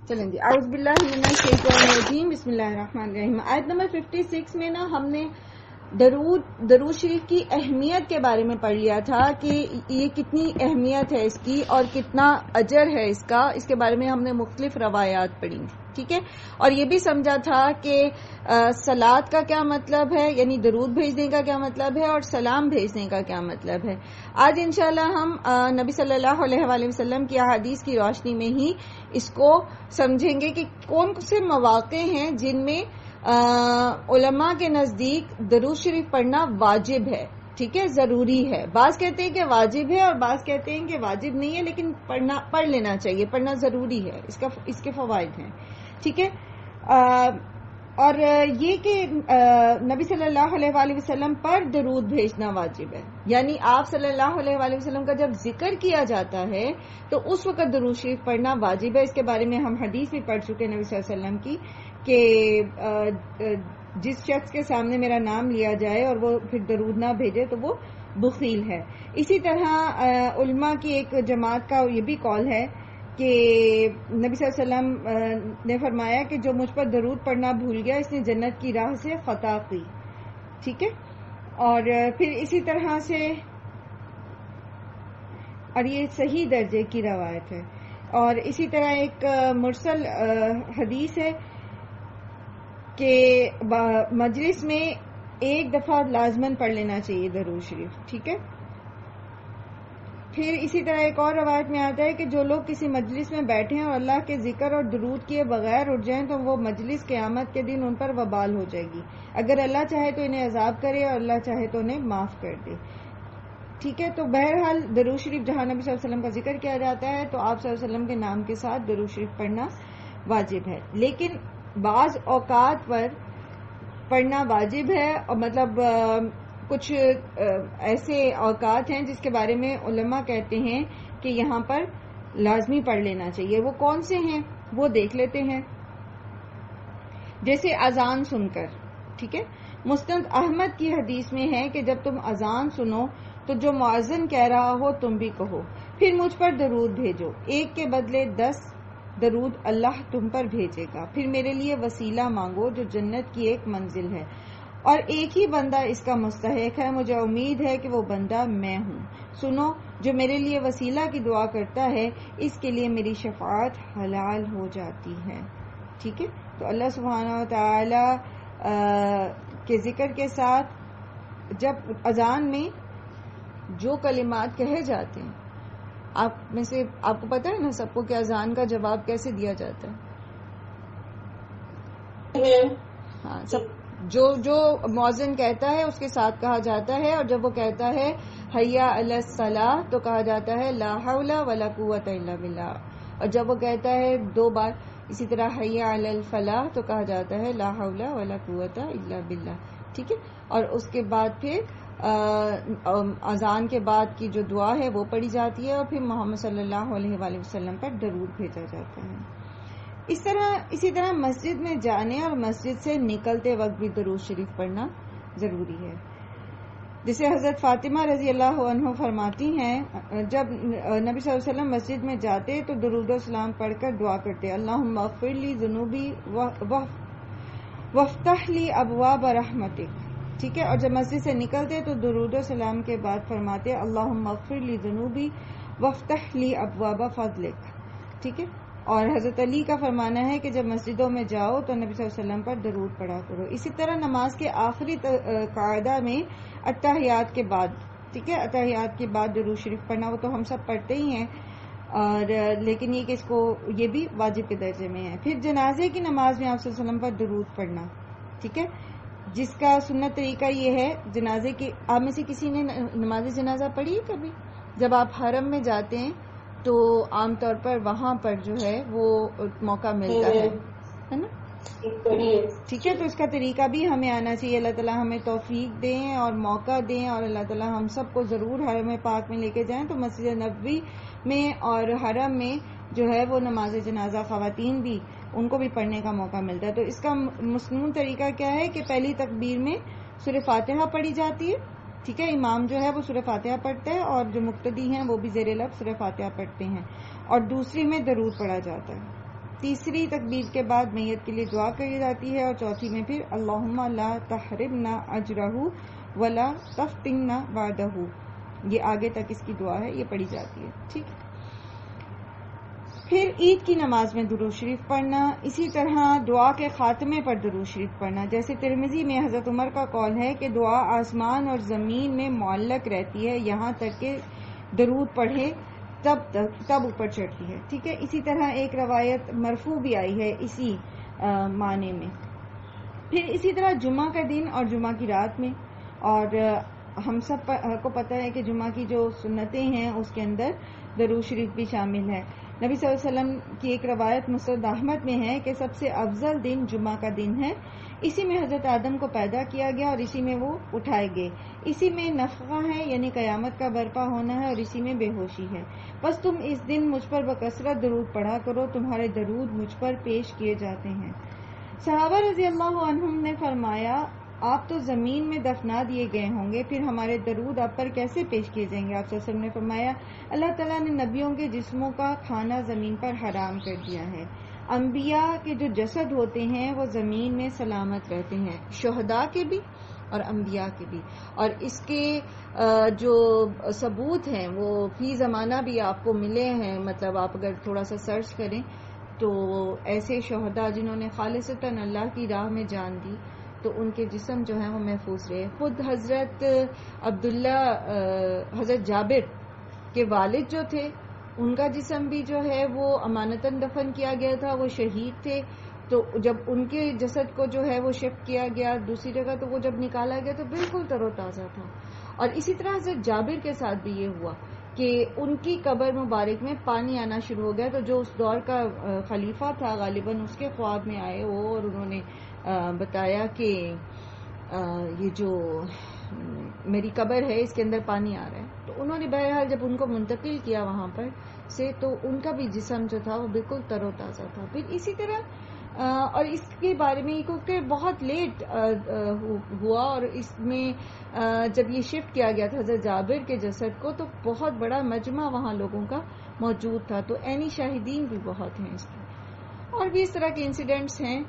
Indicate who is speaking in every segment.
Speaker 1: چلیں جی، اعوذ باللہ من الشیطان الرجیم، بسم اللہ الرحمن الرحیم۔ آیت نمبر 56 میں ہم نے درود شریف کی اہمیت کے بارے میں پڑھ لیا تھا کہ یہ کتنی اہمیت ہے اس کی اور کتنا اجر ہے اس کا، اس کے بارے میں ہم نے مختلف روایات پڑھی، ٹھیک ہے۔ اور یہ بھی سمجھا تھا کہ صلات کا کیا مطلب ہے، یعنی درود بھیجنے کا کیا مطلب ہے اور سلام بھیجنے کا کیا مطلب ہے۔ آج انشاءاللہ ہم نبی صلی اللہ علیہ وآلہ وسلم کی احادیث کی روشنی میں ہی اس کو سمجھیں گے کہ کون سے مواقع ہیں جن میں علماء کے نزدیک درود شریف پڑھنا واجب ہے، ٹھیک ہے، ضروری ہے۔ بعض کہتے ہیں کہ واجب ہے اور بعض کہتے ہیں کہ واجب نہیں ہے لیکن پڑھ لینا چاہیے، پڑھنا ضروری ہے، اس کے فوائد ہیں، ٹھیک ہے۔ اور یہ کہ نبی صلی اللہ علیہ وآلہ وسلم پر درود بھیجنا واجب ہے، یعنی آپ صلی اللہ علیہ وآلہ وسلم کا جب ذکر کیا جاتا ہے تو اس وقت درود شریف پڑھنا واجب ہے۔ اس کے بارے میں ہم حدیث بھی پڑھ چکے نبی صلی اللہ علیہ وسلم کی کہ جس شخص کے سامنے میرا نام لیا جائے اور وہ پھر درود نہ بھیجے تو وہ بخیل ہے۔ اسی طرح علماء کی ایک جماعت کا یہ بھی قول ہے کہ نبی صلی اللہ علیہ وسلم نے فرمایا کہ جو مجھ پر درود پڑھنا بھول گیا اس نے جنت کی راہ سے خطا کی، ٹھیک ہے۔ اور پھر اسی طرح سے، اور یہ صحیح درجے کی روایت ہے، اور اسی طرح ایک مرسل حدیث ہے کہ مجلس میں ایک دفعہ لازماً پڑھ لینا چاہیے درود شریف، ٹھیک ہے۔ پھر اسی طرح ایک اور روایت میں آتا ہے کہ جو لوگ کسی مجلس میں بیٹھے ہیں اور اللہ کے ذکر اور درود کیے بغیر اٹھ جائیں تو وہ مجلس قیامت کے دن ان پر وبال ہو جائے گی، اگر اللہ چاہے تو انہیں عذاب کرے اور اللہ چاہے تو انہیں معاف کر دے، ٹھیک ہے۔ تو بہرحال درود شریف جہاں نبی صلی اللہ علیہ وسلم کا ذکر کیا جاتا ہے تو آپ صلی اللہ علیہ وسلم کے نام کے ساتھ درود شریف پڑھنا واجب ہے، لیکن بعض اوقات پر پڑھنا واجب ہے، اور مطلب کچھ ایسے اوقات ہیں جس کے بارے میں علماء کہتے ہیں کہ یہاں پر لازمی پڑھ لینا چاہیے۔ وہ کون سے ہیں وہ دیکھ لیتے ہیں، جیسے اذان سن کر، ٹھیک ہے۔ مسند احمد کی حدیث میں ہے کہ جب تم اذان سنو تو جو مؤذن کہہ رہا ہو تم بھی کہو، پھر مجھ پر درود بھیجو، ایک کے بدلے 10 درود اللہ تم پر بھیجے گا، پھر میرے لیے وسیلہ مانگو جو جنت کی ایک منزل ہے، اور ایک ہی بندہ اس کا مستحق ہے، مجھے امید ہے کہ وہ بندہ میں ہوں، سنو جو میرے لیے وسیلہ کی دعا کرتا ہے اس کے لیے میری شفاعت حلال ہو جاتی ہے، ٹھیک ہے۔ تو اللہ سبحانہ و تعالی کے ذکر کے ساتھ جب اذان میں جو کلمات کہے جاتے ہیں، آپ میں سے آپ کو پتا ہے نا سب کو کہ اذان کا جواب کیسے دیا جاتا ہے؟ ہاں، سب جو مؤذن کہتا ہے اس کے ساتھ کہا جاتا ہے، اور جب وہ کہتا ہے حیا علی الصلاۃ تو کہا جاتا ہے لا حول ولا قوت الا باللہ، اور جب وہ کہتا ہے 2 بار اسی طرح حیا علی الفلاح تو کہا جاتا ہے لا حول ولا قوت الا باللہ، ٹھیک ہے۔ اور اس کے بعد پھر اذان کے بعد کی جو دعا ہے وہ پڑھی جاتی ہے، اور پھر محمد صلی اللہ علیہ وآلہ وسلم پر درود بھیجا جاتا ہے۔ اسی طرح مسجد میں جانے اور مسجد سے نکلتے وقت بھی درود شریف پڑھنا ضروری ہے، جسے حضرت فاطمہ رضی اللہ عنہ فرماتی ہیں جب نبی صلی اللہ علیہ وسلم مسجد میں جاتے تو درود و سلام پڑھ کر دعا کرتے، اللہم اغفر لی ذنوبی وافتح لی ابواب رحمتک، ٹھیک ہے۔ اور جب مسجد سے نکلتے تو درود و سلام کے بعد فرماتے اللہم اغفر لی ذنوبی وافتح لی ابواب فضلک، ٹھیک ہے۔ اور حضرت علی کا فرمانا ہے کہ جب مسجدوں میں جاؤ تو نبی صلی اللہ علیہ وسلم پر درود پڑھا کرو۔ اسی طرح نماز کے آخری قاعدہ میں اتحیات کے بعد، ٹھیک ہے، اتحیات کے بعد درود شریف پڑھنا، وہ تو ہم سب پڑھتے ہی ہیں، اور لیکن یہ کہ اس کو یہ بھی واجب کے درجے میں ہے۔ پھر جنازے کی نماز میں آپ صلی اللہ علیہ وسلم پر درود پڑھنا، ٹھیک ہے، جس کا سنت طریقہ یہ ہے جنازے کی، آپ میں سے کسی نے نماز جنازہ پڑھی ہے کبھی؟ جب آپ حرم میں جاتے ہیں تو عام طور پر وہاں پر جو ہے وہ موقع ملتا ہے نا، ٹھیک ہے۔ تو اس کا طریقہ بھی ہمیں آنا چاہیے، اللہ تعالیٰ ہمیں توفیق دیں اور موقع دیں، اور اللہ تعالیٰ ہم سب کو ضرور حرم پاک میں لے کے جائیں تو مسجد نبوی میں اور حرم میں جو ہے وہ نماز جنازہ خواتین بھی ان کو بھی پڑھنے کا موقع ملتا ہے۔ تو اس کا مسنون طریقہ کیا ہے کہ پہلی تکبیر میں سورہ فاتحہ پڑھی جاتی ہے، ٹھیک ہے، امام جو ہے وہ سورہ فاتحہ پڑھتا ہے اور جو مقتدی ہیں وہ بھی زیر لفظ سورہ فاتحہ پڑھتے ہیں، اور دوسری میں درود پڑھا جاتا ہے، تیسری تکبیر کے بعد میت کے لیے دعا کری جاتی ہے، اور چوتھی میں پھر اللہم لا تحرمنا اجرہ ولا تفتنا بعدہ، یہ آگے تک اس کی دعا ہے، یہ پڑھی جاتی ہے. ٹھیک ہے. پھر عید کی نماز میں درود شریف پڑھنا، اسی طرح دعا کے خاتمے پر درود شریف پڑھنا. جیسے ترمذی میں حضرت عمر کا قول ہے کہ دعا آسمان اور زمین میں معلق رہتی ہے یہاں تک کہ درود پڑھے تب اوپر چڑھتی ہے. ٹھیک ہے. اسی طرح ایک روایت مرفوع بھی آئی ہے اسی معنی میں. پھر اسی طرح جمعہ کا دن اور جمعہ کی رات میں، اور ہم سب کو پتہ ہے کہ جمعہ کی جو سنتیں ہیں اس کے اندر درود شریف بھی شامل ہے. نبی صلی اللہ علیہ وسلم کی ایک روایت مسند احمد میں ہے کہ سب سے افضل دن جمعہ کا دن ہے، اسی میں حضرت آدم کو پیدا کیا گیا اور اسی میں وہ اٹھائے گئے، اسی میں نفخہ ہے یعنی قیامت کا برپا ہونا ہے، اور اسی میں بے ہوشی ہے. بس تم اس دن مجھ پر بکثرت درود پڑھا کرو، تمہارے درود مجھ پر پیش کیے جاتے ہیں. صحابہ رضی اللہ عنہم نے فرمایا آپ تو زمین میں دفنا دیے گئے ہوں گے، پھر ہمارے درود آپ پر کیسے پیش کیے جائیں گے؟ آپ صلی اللہ علیہ وسلم نے فرمایا اللہ تعالیٰ نے نبیوں کے جسموں کا کھانا زمین پر حرام کر دیا ہے، انبیاء کے جو جسد ہوتے ہیں وہ زمین میں سلامت رہتے ہیں، شہداء کے بھی اور انبیاء کے بھی. اور اس کے جو ثبوت ہیں وہ فی زمانہ بھی آپ کو ملے ہیں. مطلب آپ اگر تھوڑا سا سرچ کریں تو ایسے شہداء جنہوں نے خالصتاً اللہ کی راہ میں جان دی تو ان کے جسم جو ہیں وہ محفوظ رہے. خود حضرت عبداللہ حضرت جابر کے والد جو تھے ان کا جسم بھی جو ہے وہ امانتاً دفن کیا گیا تھا، وہ شہید تھے، تو جب ان کے جسد کو جو ہے وہ شفٹ کیا گیا دوسری جگہ تو وہ جب نکالا گیا تو بالکل تر و تازہ تھا. اور اسی طرح حضرت جابر کے ساتھ بھی یہ ہوا کہ ان کی قبر مبارک میں پانی آنا شروع ہو گیا، تو جو اس دور کا خلیفہ تھا غالباً اس کے خواب میں آئے وہ، اور انہوں نے بتایا کہ یہ جو میری قبر ہے اس کے اندر پانی آ رہا ہے. تو انہوں نے بہرحال جب ان کو منتقل کیا وہاں پر سے تو ان کا بھی جسم جو تھا وہ بالکل تر و تازہ تھا. پھر اسی طرح اور اس کے بارے میں کیونکہ بہت لیٹ ہوا، اور اس میں جب یہ شفٹ کیا گیا تھا حضرت جابر کے جسد کو تو بہت بڑا مجمع وہاں لوگوں کا موجود تھا، تو عینی شاہدین بھی بہت ہیں اس کے. اور بھی اس طرح کے انسیڈنٹس ہیں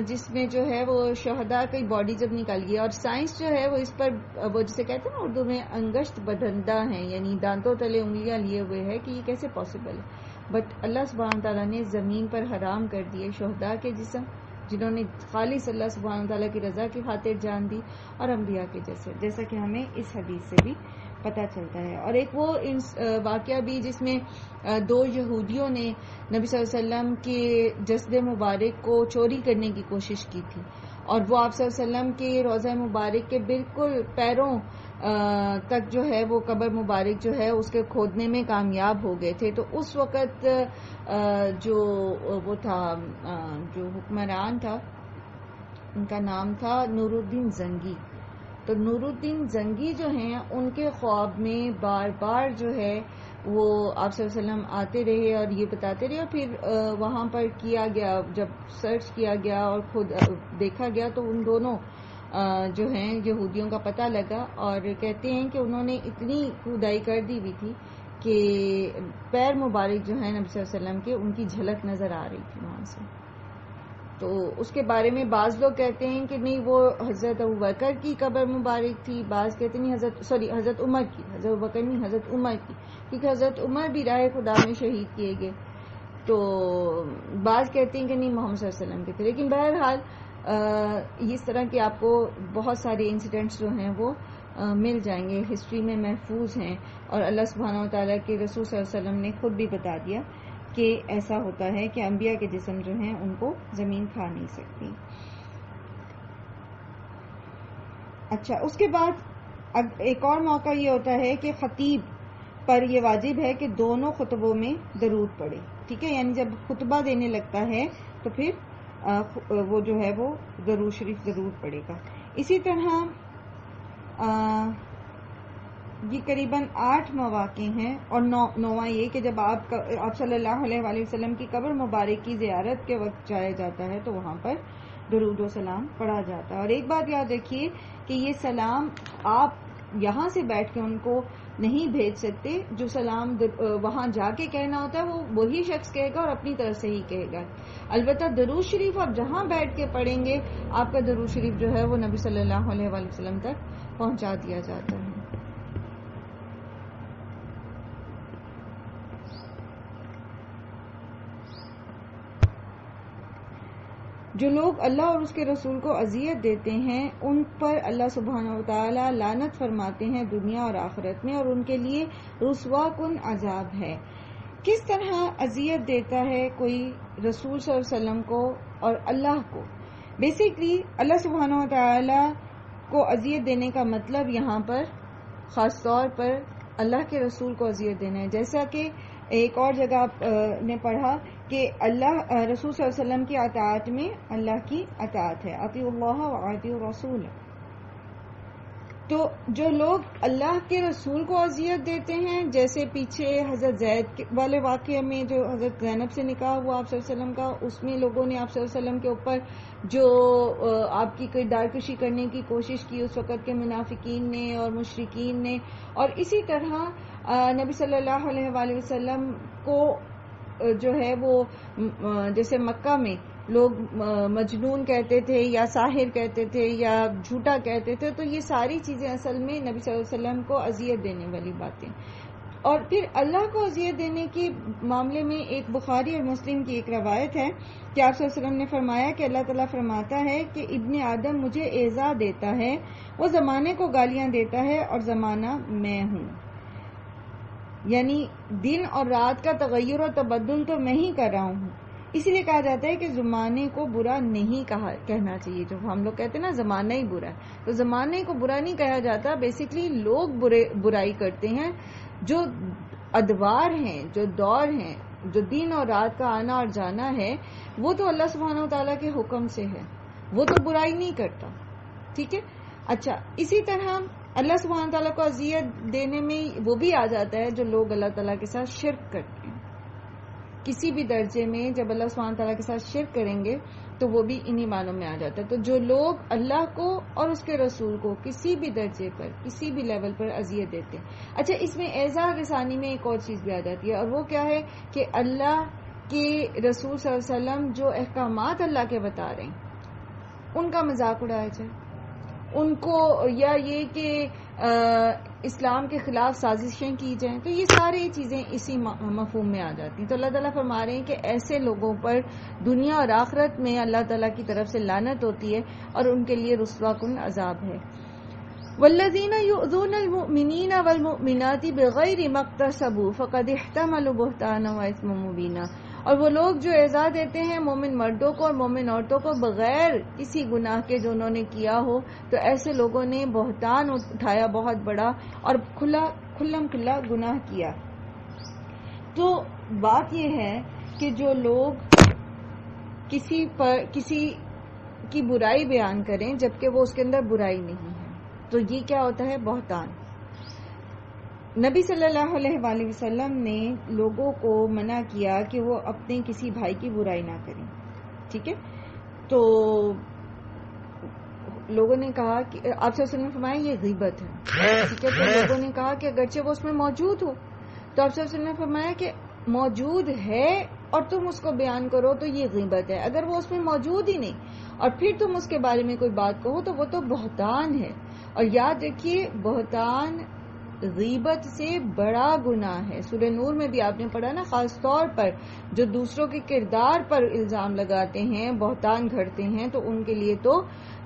Speaker 1: جس میں جو ہے وہ شہداء کی باڈی جب نکال گئی، اور سائنس جو ہے وہ اس پر وہ جسے کہتے ہیں نا اردو میں انگشت بدندہ ہیں، یعنی دانتوں تلے انگلیاں لیے ہوئے ہے کہ یہ کیسے پاسبل ہے. بٹ اللہ سبحانہ تعالیٰ نے زمین پر حرام کر دیے شہداء کے جسم جنہوں نے خالص اللہ سبحانہ تعالیٰ کی رضا کی خاطر جان دی، اور انبیاء کے جسد، جیسا کہ ہمیں اس حدیث سے بھی پتہ چلتا ہے. اور ایک وہ واقعہ بھی جس میں دو یہودیوں نے نبی صلی اللہ علیہ وسلم کے جسد مبارک کو چوری کرنے کی کوشش کی تھی، اور وہ آپ صلی اللہ علیہ وسلم کے روضہ مبارک کے بالکل پیروں تک جو ہے وہ قبر مبارک جو ہے اس کے کھودنے میں کامیاب ہو گئے تھے. تو اس وقت جو وہ تھا جو حکمران تھا ان کا نام تھا نور الدین زنگی. تو نور الدین زنگی جو ہیں ان کے خواب میں بار بار جو ہے وہ آپ صلی اللہ علیہ وسلم آتے رہے اور یہ بتاتے رہے، اور پھر وہاں پر کیا گیا جب سرچ کیا گیا اور خود دیکھا گیا تو ان دونوں جو ہیں یہودیوں کا پتہ لگا، اور کہتے ہیں کہ انہوں نے اتنی کھدائی کر دی ہوئی تھی کہ پیر مبارک جو ہیں نبی صلی اللہ علیہ وسلم کے ان کی جھلک نظر آ رہی تھی وہاں سے. تو اس کے بارے میں بعض لوگ کہتے ہیں کہ نہیں وہ حضرت ابوبکر کی قبر مبارک تھی، بعض کہتے ہیں حضرت عمر کی، حضرت ابوبکر نہیں حضرت عمر کی، کیونکہ حضرت عمر بھی راہ خدا میں شہید کیے گئے. تو بعض کہتے ہیں کہ نہیں محمد صلی اللہ علیہ وسلم کے تھے. لیکن بہرحال اس طرح کے آپ کو بہت سارے انسیڈنٹس جو ہیں وہ مل جائیں گے، ہسٹری میں محفوظ ہیں، اور اللہ سبحانہ و تعالیٰ کے رسول صلی اللہ علیہ وسلم نے خود بھی بتا دیا کہ ایسا ہوتا ہے کہ انبیاء کے جسم جو ہیں ان کو زمین کھا نہیں سکتی. اچھا، اس کے بعد ایک اور موقع یہ ہوتا ہے کہ خطیب پر یہ واجب ہے کہ دونوں خطبوں میں درود پڑھے. ٹھیک ہے، یعنی جب خطبہ دینے لگتا ہے تو پھر وہ جو ہے وہ درود شریف ضرور پڑھے گا. اسی طرح یہ قریباً 8 مواقع ہیں، اور 9واں یہ کہ جب آپ صلی اللہ علیہ وآلہ وسلم کی قبر مبارک کی زیارت کے وقت جایا جاتا ہے تو وہاں پر درود و سلام پڑھا جاتا ہے. اور ایک بات یاد رکھیے کہ یہ سلام آپ یہاں سے بیٹھ کے ان کو نہیں بھیج سکتے. جو سلام وہاں جا کے کہنا ہوتا ہے وہ وہی شخص کہے گا اور اپنی طرف سے ہی کہے گا. البتہ درود شریف آپ جہاں بیٹھ کے پڑھیں گے آپ کا درود شریف جو ہے وہ نبی صلی اللہ علیہ وآلہ وسلم تک پہنچا دیا جاتا ہے. جو لوگ اللہ اور اس کے رسول کو اذیت دیتے ہیں ان پر اللہ سبحانہ وتعالی لعنت فرماتے ہیں دنیا اور آخرت میں، اور ان کے لیے رسوا کن عذاب ہے. کس طرح اذیت دیتا ہے کوئی رسول صلی اللہ علیہ وسلم کو اور اللہ کو؟ بیسیکلی اللہ سبحانہ وتعالی کو اذیت دینے کا مطلب یہاں پر خاص طور پر اللہ کے رسول کو اذیت دینا ہے. جیسا کہ ایک اور جگہ آپ نے پڑھا کہ اللہ رسول صلی اللہ علیہ وسلم کی اطاعت میں اللہ کی اطاعت ہے، اطیعوا اللہ واطیعوا الرسول. تو جو لوگ اللہ کے رسول کو اذیت دیتے ہیں، جیسے پیچھے حضرت زید والے واقعے میں جو حضرت زینب سے نکاح ہوا آپ صلی اللہ علیہ وسلم کا، اس میں لوگوں نے آپ صلی اللہ علیہ وسلم کے اوپر جو آپ کی کردار کشی کرنے کی کوشش کی اس وقت کے منافقین نے اور مشرکین نے، اور اسی طرح نبی صلی اللہ علیہ وآلہ وسلم کو جو ہے وہ جیسے مکہ میں لوگ مجنون کہتے تھے یا ساحر کہتے تھے یا جھوٹا کہتے تھے، تو یہ ساری چیزیں اصل میں نبی صلی اللہ علیہ وسلم کو اذیت دینے والی باتیں. اور پھر اللہ کو اذیت دینے کے معاملے میں ایک بخاری اور مسلم کی ایک روایت ہے کہ آپ صلی اللہ علیہ وسلم نے فرمایا کہ اللہ تعالیٰ فرماتا ہے کہ ابن آدم مجھے ایذا دیتا ہے، وہ زمانے کو گالیاں دیتا ہے اور زمانہ میں ہوں. یعنی دن اور رات کا تغیر و تبدل تو میں ہی کر رہا ہوں. اسی لیے کہا جاتا ہے کہ زمانے کو برا نہیں کہنا چاہیے. جو ہم لوگ کہتے ہیں نا زمانہ ہی برا ہے، تو زمانے کو برا نہیں کہا جاتا. بیسیکلی لوگ برائی کرتے ہیں. جو ادوار ہیں، جو دور ہیں، جو دن اور رات کا آنا اور جانا ہے، وہ تو اللہ سبحانہ وتعالیٰ کے حکم سے ہے، وہ تو برائی نہیں کرتا. ٹھیک ہے. اچھا، اسی طرح اللہ سبحانہ تعالیٰ کو اذیت دینے میں وہ بھی آ جاتا ہے جو لوگ اللہ تعالیٰ کے ساتھ شرک کرتے ہیں. کسی بھی درجے میں جب اللہ سبحانہ تعالیٰ کے ساتھ شرک کریں گے تو وہ بھی انہی معنوں میں آ جاتا ہے. تو جو لوگ اللہ کو اور اس کے رسول کو کسی بھی درجے پر کسی بھی لیول پر اذیت دیتے ہیں. اچھا، اس میں اعزاز رسانی میں ایک اور چیز بھی آ جاتی ہے، اور وہ کیا ہے کہ اللہ کے رسول صلی اللہ علیہ وسلم جو احکامات اللہ کے بتا رہے ہیں ان کا مذاق اڑایا جائے، ان کو، یا یہ کہ اسلام کے خلاف سازشیں کی جائیں، تو یہ ساری چیزیں اسی مفہوم میں آ جاتی ہیں. تو اللہ تعالیٰ فرما رہے ہیں کہ ایسے لوگوں پر دنیا اور آخرت میں اللہ تعالیٰ کی طرف سے لعنت ہوتی ہے اور ان کے لیے رسوا کن عذاب ہے. والذین یؤذون المؤمنین والمؤمنات بغیر ما اکتسبوا فقد احتملوا بہتانا واثما مبینا. اور وہ لوگ جو ایذا دیتے ہیں مومن مردوں کو اور مومن عورتوں کو بغیر کسی گناہ کے جو انہوں نے کیا ہو، تو ایسے لوگوں نے بہتان اٹھایا بہت بڑا اور کھلم کھلا گناہ کیا. تو بات یہ ہے کہ جو لوگ کسی کی برائی بیان کریں جبکہ وہ اس کے اندر برائی نہیں ہے، تو یہ کیا ہوتا ہے؟ بہتان. نبی صلی اللہ علیہ وآلہ وسلم نے لوگوں کو منع کیا کہ وہ اپنے کسی بھائی کی برائی نہ کریں. ٹھیک ہے. تو لوگوں نے کہا کہ آپ صلی اللہ علیہ وسلم نے فرمایا یہ غیبت ہے. ٹھیک ہے. تو لوگوں نے کہا کہ اگرچہ وہ اس میں موجود ہو، تو آپ صلی اللہ علیہ وسلم نے فرمایا کہ موجود ہے اور تم اس کو بیان کرو تو یہ غیبت ہے. اگر وہ اس میں موجود ہی نہیں اور پھر تم اس کے بارے میں کوئی بات کہو تو وہ تو بہتان ہے. اور یاد رکھیے بہتان غیبت سے بڑا گناہ ہے. سورہ نور میں بھی آپ نے پڑھا نا، خاص طور پر جو دوسروں کے کردار پر الزام لگاتے ہیں، بہتان گھڑتے ہیں، تو ان کے لیے تو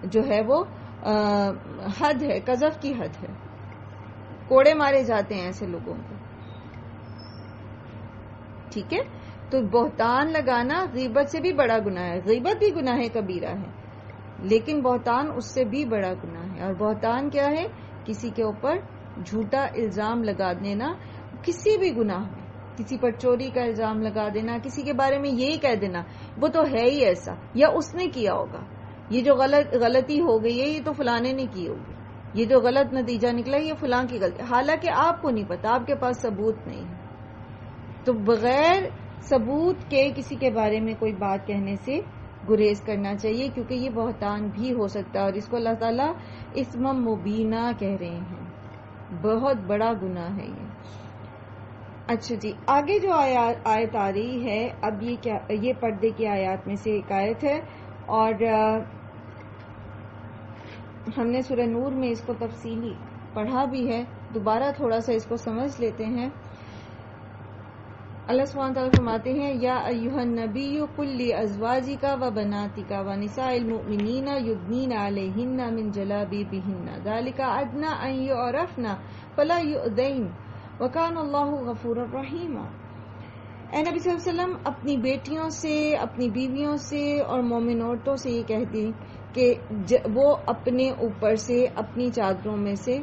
Speaker 1: جو ہے وہ حد ہے، قذف کی حد ہے. کوڑے مارے جاتے ہیں ایسے لوگوں کو. ٹھیک ہے. تو بہتان لگانا غیبت سے بھی بڑا گناہ ہے. غیبت بھی گناہ کبیرہ ہے لیکن بہتان اس سے بھی بڑا گناہ ہے. اور بہتان کیا ہے؟ کسی کے اوپر جھوٹا الزام لگا دینا، کسی بھی گناہ میں. کسی پر چوری کا الزام لگا دینا، کسی کے بارے میں یہی کہہ دینا وہ تو ہے ہی ایسا، یا اس نے کیا ہوگا، یہ جو غلطی ہو گئی ہے یہ تو فلانے نے کی ہوگی، یہ جو غلط نتیجہ نکلا یہ فلاں کی غلطی، حالانکہ آپ کو نہیں پتا، آپ کے پاس ثبوت نہیں ہے. تو بغیر ثبوت کے کسی کے بارے میں کوئی بات کہنے سے گریز کرنا چاہیے، کیونکہ یہ بہتان بھی ہو سکتا ہے، اور اس کو اللہ تعالیٰ اسم مبینہ کہہ رہے ہیں. بہت بڑا گناہ ہے یہ. اچھا جی، آگے جو آیت آ رہی ہے، اب یہ پردے کی آیات میں سے ایک آیت ہے، اور ہم نے سورہ نور میں اس کو تفصیلی پڑھا بھی ہے، دوبارہ تھوڑا سا اس کو سمجھ لیتے ہیں. اللہ سبحانہ تعالیٰ فرماتے ہیں، یا ایھا النبی قل لازواجک وبناتک ونساء المؤمنین یدنین علیہن من جلابیبہن ذلک ادنی ان یعرفن فلا یؤذین وکان اللہ غفورا رحیما. اے نبی صلی اللہ علیہ وسلم اپنی بیٹیوں سے، اپنی بیویوں سے اور مومن عورتوں سے یہ کہہ دیں کہ وہ اپنے اوپر سے اپنی چادروں میں سے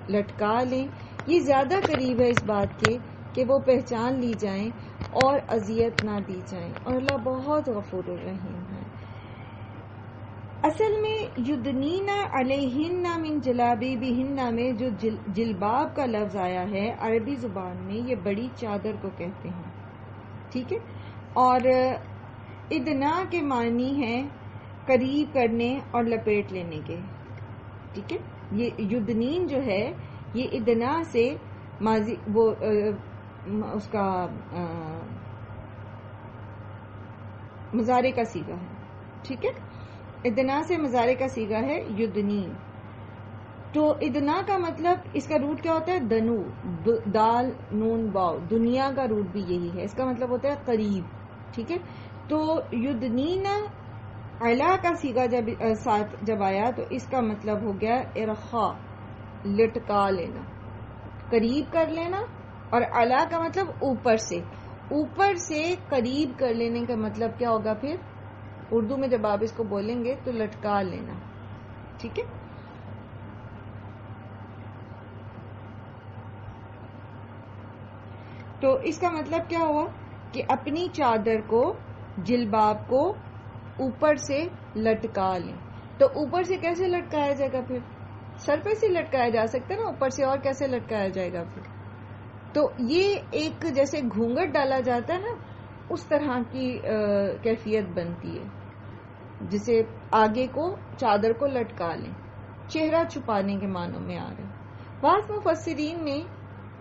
Speaker 1: لٹکا لیں. یہ زیادہ قریب ہے اس بات کے کہ وہ پہچان لی جائیں اور اذیت نہ دی جائیں، اور اللہ بہت غفور الرحیم ہے. اصل میں یدنین علیہن من جلابیبہن میں جو جلباب کا لفظ آیا ہے عربی زبان میں، یہ بڑی چادر کو کہتے ہیں، ٹھیک ہے. اور ادنا کے معنی ہیں قریب کرنے اور لپیٹ لینے کے، ٹھیک ہے. یہ یدنین جو ہے یہ ادنا سے ماضی وہ اس کا مضارع کا صیغہ ہے، ٹھیک ہے. ادنا سے مضارع کا صیغہ ہے یدنین. تو ادنا کا مطلب اس کا روٹ کیا ہوتا ہے؟ دنو، دال نون واو، دنیا کا روٹ بھی یہی ہے، اس کا مطلب ہوتا ہے قریب، ٹھیک ہے. تو یدنین علا کا صیغہ جب آیا تو اس کا مطلب ہو گیا ارخاء، لٹکا لینا، قریب کر لینا. اور علا کا مطلب اوپر سے قریب کر لینے کا مطلب کیا ہوگا پھر اردو میں جب آپ اس کو بولیں گے تو لٹکا لینا، ٹھیک ہے. تو اس کا مطلب کیا ہوا کہ اپنی چادر کو، جلباب کو اوپر سے لٹکا لیں. تو اوپر سے کیسے لٹکایا جائے گا؟ پھر سر پہ سے لٹکایا جا سکتا ہے نا، اوپر سے اور کیسے لٹکایا جائے گا پھر؟ تو یہ ایک جیسے گھونگھٹ ڈالا جاتا ہے نا، اس طرح کی کیفیت بنتی ہے، جسے آگے کو چادر کو لٹکا لیں، چہرہ چھپانے کے معنوں میں آ رہا ہے. بعض مفسرین نے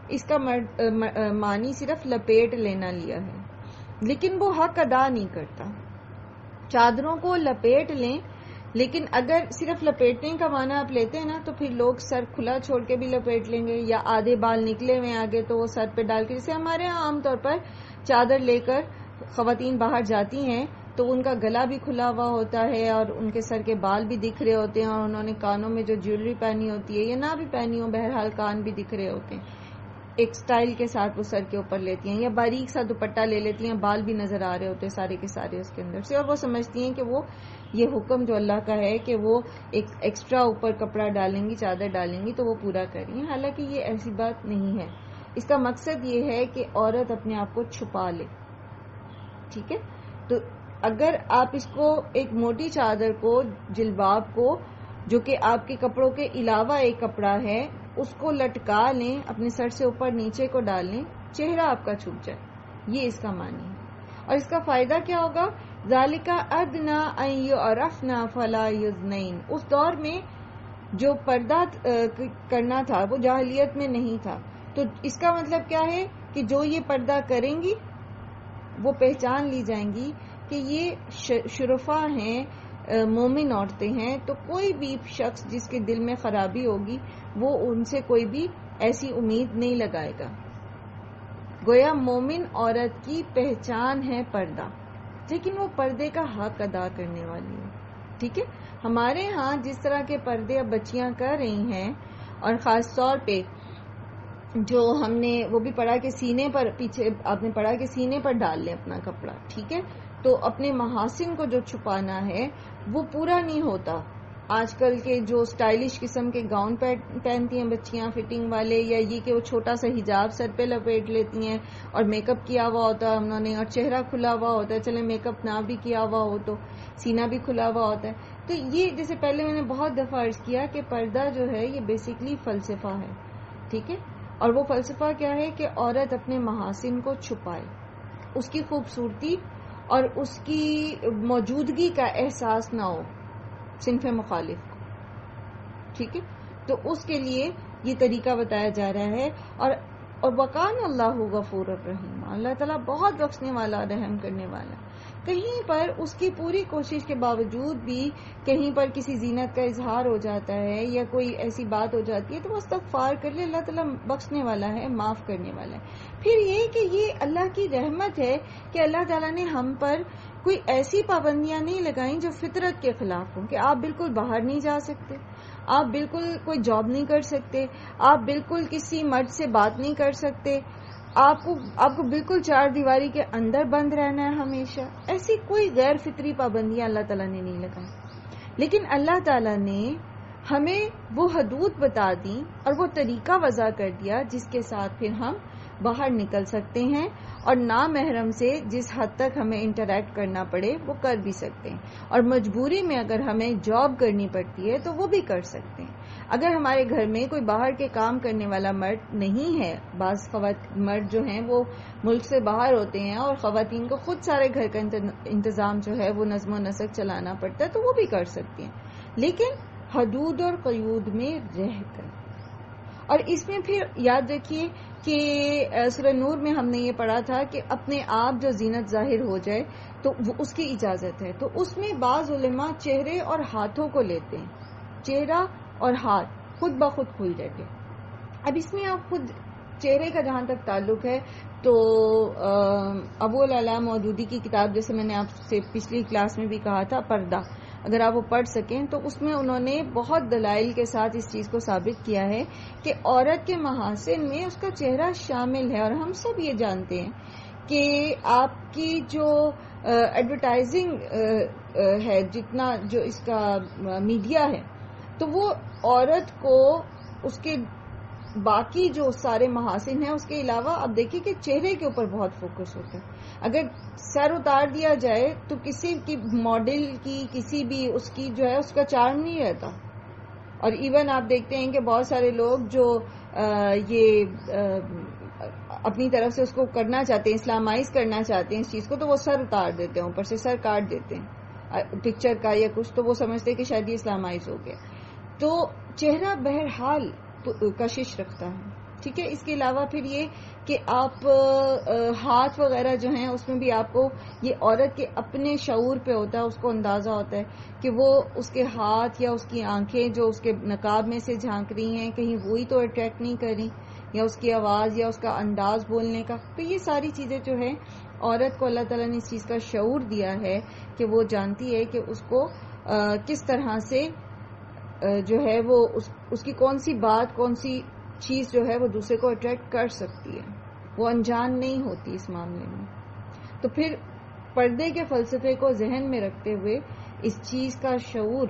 Speaker 1: اس کا معنی صرف لپیٹ لینا لیا ہے، لیکن وہ حق ادا نہیں کرتا. چادروں کو لپیٹ لیں، لیکن اگر صرف لپیٹنے کا معنی آپ لیتے ہیں نا تو پھر لوگ سر کھلا چھوڑ کے بھی لپیٹ لیں گے، یا آدھے بال نکلے ہوئے آگے تو وہ سر پہ ڈال کے، جیسے ہمارے ہاں عام طور پر چادر لے کر خواتین باہر جاتی ہیں تو ان کا گلا بھی کھلا ہوا ہوتا ہے اور ان کے سر کے بال بھی دکھ رہے ہوتے ہیں، اور انہوں نے کانوں میں جو جیولری پہنی ہوتی ہے یا نہ بھی پہنی ہو، بہرحال کان بھی دکھ رہے ہوتے ہیں. ایک سٹائل کے ساتھ وہ سر کے اوپر لیتی ہیں، یا باریک سا دوپٹہ لے لیتی ہیں، بال بھی نظر آ رہے ہوتے ہیں سارے کے سارے اس کے اندر سے، اور وہ سمجھتی ہیں کہ وہ یہ حکم جو اللہ کا ہے کہ وہ ایک ایکسٹرا اوپر کپڑا ڈالیں گی، چادر ڈالیں گی تو وہ پورا کریں گی. حالانکہ یہ ایسی بات نہیں ہے. اس کا مقصد یہ ہے کہ عورت اپنے آپ کو چھپا لے، ٹھیک ہے. تو اگر آپ اس کو ایک موٹی چادر کو، جلباب کو، جو کہ آپ کے کپڑوں کے علاوہ ایک کپڑا ہے، اس کو لٹکا لیں، اپنے سر سے اوپر نیچے کو ڈال لیں، چہرہ آپ کا چھپ جائے، یہ اس کا معنی ہے. اور اس کا فائدہ کیا ہوگا؟ ذالک ادنی ان یعرفن فلا یؤذین. اس دور میں جو پردہ کرنا تھا وہ جاہلیت میں نہیں تھا، تو اس کا مطلب کیا ہے کہ جو یہ پردہ کریں گی وہ پہچان لی جائیں گی کہ یہ شرفا ہیں، مومن عورتیں ہیں. تو کوئی بھی شخص جس کے دل میں خرابی ہوگی وہ ان سے کوئی بھی ایسی امید نہیں لگائے گا. گویا مومن عورت کی پہچان ہے پردہ، لیکن وہ پردے کا حق ادا کرنے والی ہے، ٹھیک ہے. ہمارے ہاں جس طرح کے پردے اب بچیاں کر رہی ہیں، اور خاص طور پہ جو ہم نے وہ بھی پڑھا کہ سینے پر، پیچھے آپ نے پڑھا کہ سینے پر ڈال لیں اپنا کپڑا، ٹھیک ہے. تو اپنے محاسن کو جو چھپانا ہے وہ پورا نہیں ہوتا. آج کل کے جو سٹائلش قسم کے گاؤن پہنتی ہیں بچیاں فٹنگ والے، یا یہ کہ وہ چھوٹا سا حجاب سر پہ لپیٹ لیتی ہیں اور میک اپ کیا ہوا ہوتا ہے انہوں نے، اور چہرہ کھلا ہوا ہوتا ہے، چلے میک اپ نہ بھی کیا ہوا ہو تو سینہ بھی کھلا ہوا ہوتا ہے. تو یہ جیسے پہلے میں نے بہت دفعہ عرض کیا کہ پردہ جو ہے یہ بیسیکلی فلسفہ ہے، ٹھیک ہے. اور وہ فلسفہ کیا ہے کہ عورت اپنے محاسن کو چھپائے، اس کی خوبصورتی اور اس کی موجودگی کا احساس نہ ہو صنف مخالف کو، ٹھیک ہے. تو اس کے لیے یہ طریقہ بتایا جا رہا ہے. اور وکان اللہ غفور الرحیم، اللہ تعالیٰ بہت بخشنے والا رحم کرنے والا. کہیں پر اس کی پوری کوشش کے باوجود بھی کہیں پر کسی زینت کا اظہار ہو جاتا ہے یا کوئی ایسی بات ہو جاتی ہے تو وہ استغفار کر لے، اللہ تعالیٰ بخشنے والا ہے، معاف کرنے والا ہے. پھر یہ کہ یہ اللہ کی رحمت ہے کہ اللہ تعالیٰ نے ہم پر کوئی ایسی پابندیاں نہیں لگائیں جو فطرت کے خلاف ہوں، کہ آپ بالکل باہر نہیں جا سکتے، آپ بالکل کوئی جاب نہیں کر سکتے، آپ بالکل کسی مرد سے بات نہیں کر سکتے، آپ کو بالکل چار دیواری کے اندر بند رہنا ہے ہمیشہ. ایسی کوئی غیر فطری پابندیاں اللہ تعالیٰ نے نہیں لگائی. لیکن اللہ تعالیٰ نے ہمیں وہ حدود بتا دی اور وہ طریقہ وضع کر دیا جس کے ساتھ پھر ہم باہر نکل سکتے ہیں اور نامحرم سے جس حد تک ہمیں انٹریکٹ کرنا پڑے وہ کر بھی سکتے ہیں. اور مجبوری میں اگر ہمیں جاب کرنی پڑتی ہے تو وہ بھی کر سکتے ہیں. اگر ہمارے گھر میں کوئی باہر کے کام کرنے والا مرد نہیں ہے، بعض مرد جو ہیں وہ ملک سے باہر ہوتے ہیں اور خواتین کو خود سارے گھر کا انتظام جو ہے وہ نظم و نسق چلانا پڑتا ہے تو وہ بھی کر سکتی ہیں، لیکن حدود اور قیود میں رہ کر. اور اس میں پھر یاد رکھیے کہ سورہ نور میں ہم نے یہ پڑھا تھا کہ اپنے آپ جو زینت ظاہر ہو جائے تو اس کی اجازت ہے. تو اس میں بعض علماء چہرے اور ہاتھوں کو لیتے ہیں، چہرہ اور ہاتھ خود بخود کھل جاتے. اب اس میں آپ خود چہرے کا جہاں تک تعلق ہے تو ابو العلا مودودی کی کتاب، جیسے میں نے آپ سے پچھلی کلاس میں بھی کہا تھا، پردہ، اگر آپ وہ پڑھ سکیں تو اس میں انہوں نے بہت دلائل کے ساتھ اس چیز کو ثابت کیا ہے کہ عورت کے محاسن میں اس کا چہرہ شامل ہے. اور ہم سب یہ جانتے ہیں کہ آپ کی جو ایڈورٹائزنگ ہے، جتنا جو اس کا میڈیا ہے، تو وہ عورت کو اس کے باقی جو سارے محاسن ہیں اس کے علاوہ اب دیکھیے کہ چہرے کے اوپر بہت فوکس ہوتا ہے. اگر سر اتار دیا جائے تو کسی کی ماڈل کی کسی بھی اس کی جو ہے اس کا چارم نہیں رہتا. اور ایون آپ دیکھتے ہیں کہ بہت سارے لوگ جو یہ اپنی طرف سے اس کو کرنا چاہتے ہیں، اسلامائز کرنا چاہتے ہیں اس چیز کو، تو وہ سر اتار دیتے ہیں، اوپر سے سر کاٹ دیتے ہیں پکچر کا یا کچھ، تو وہ سمجھتے ہیں کہ شاید یہ اسلامائز ہو گیا. تو چہرہ بہرحال کشش رکھتا ہے، ٹھیک ہے. اس کے علاوہ پھر یہ کہ آپ ہاتھ وغیرہ جو ہیں اس میں بھی آپ کو یہ عورت کے اپنے شعور پہ ہوتا ہے، اس کو اندازہ ہوتا ہے کہ وہ اس کے ہاتھ یا اس کی آنکھیں جو اس کے نقاب میں سے جھانک رہی ہیں کہیں وہی تو اٹریکٹ نہیں کر رہی، یا اس کی آواز یا اس کا انداز بولنے کا. تو یہ ساری چیزیں جو ہے عورت کو اللہ تعالیٰ نے اس چیز کا شعور دیا ہے کہ وہ جانتی ہے کہ اس کو کس طرح سے جو ہے وہ اس کی کون سی بات، کون سی چیز جو ہے وہ دوسرے کو اٹریکٹ کر سکتی ہے، وہ انجان نہیں ہوتی اس معاملے میں. تو پھر پردے کے فلسفے کو ذہن میں رکھتے ہوئے اس چیز کا شعور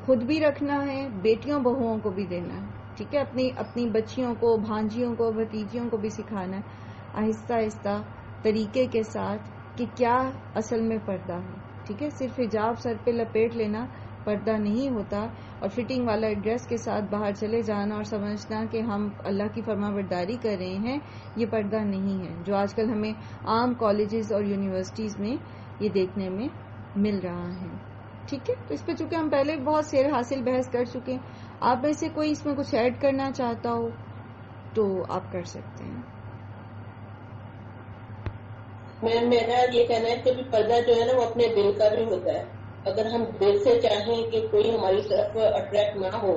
Speaker 1: خود بھی رکھنا ہے، بیٹیوں بہوؤں کو بھی دینا ہے، ٹھیک ہے. اپنی بچیوں کو، بھانجیوں کو، بھتیجیوں کو بھی سکھانا ہے آہستہ آہستہ طریقے کے ساتھ کہ کیا اصل میں پردہ ہے، ٹھیک ہے. صرف حجاب سر پہ لپیٹ لینا پردہ نہیں ہوتا، اور فٹنگ والا ڈریس کے ساتھ باہر چلے جانا اور سمجھنا کہ ہم اللہ کی فرما برداری کر رہے ہیں، یہ پردہ نہیں ہے، جو آج کل ہمیں عام کالجز اور یونیورسٹیز میں یہ دیکھنے میں مل رہا ہے، ٹھیک ہے. تو اس پہ چونکہ ہم پہلے بہت سیر حاصل بحث کر چکے ہیں، آپ میں سے کوئی اس میں کچھ ایڈ کرنا چاہتا ہو تو آپ کر سکتے ہیں.
Speaker 2: میرا یہ کہنا ہے کہ پردہ جو ہے نا وہ اپنے دل کا بھی ہوتا ہے. اگر ہم دل سے چاہیں کہ کوئی ہماری طرف اٹریکٹ نہ ہو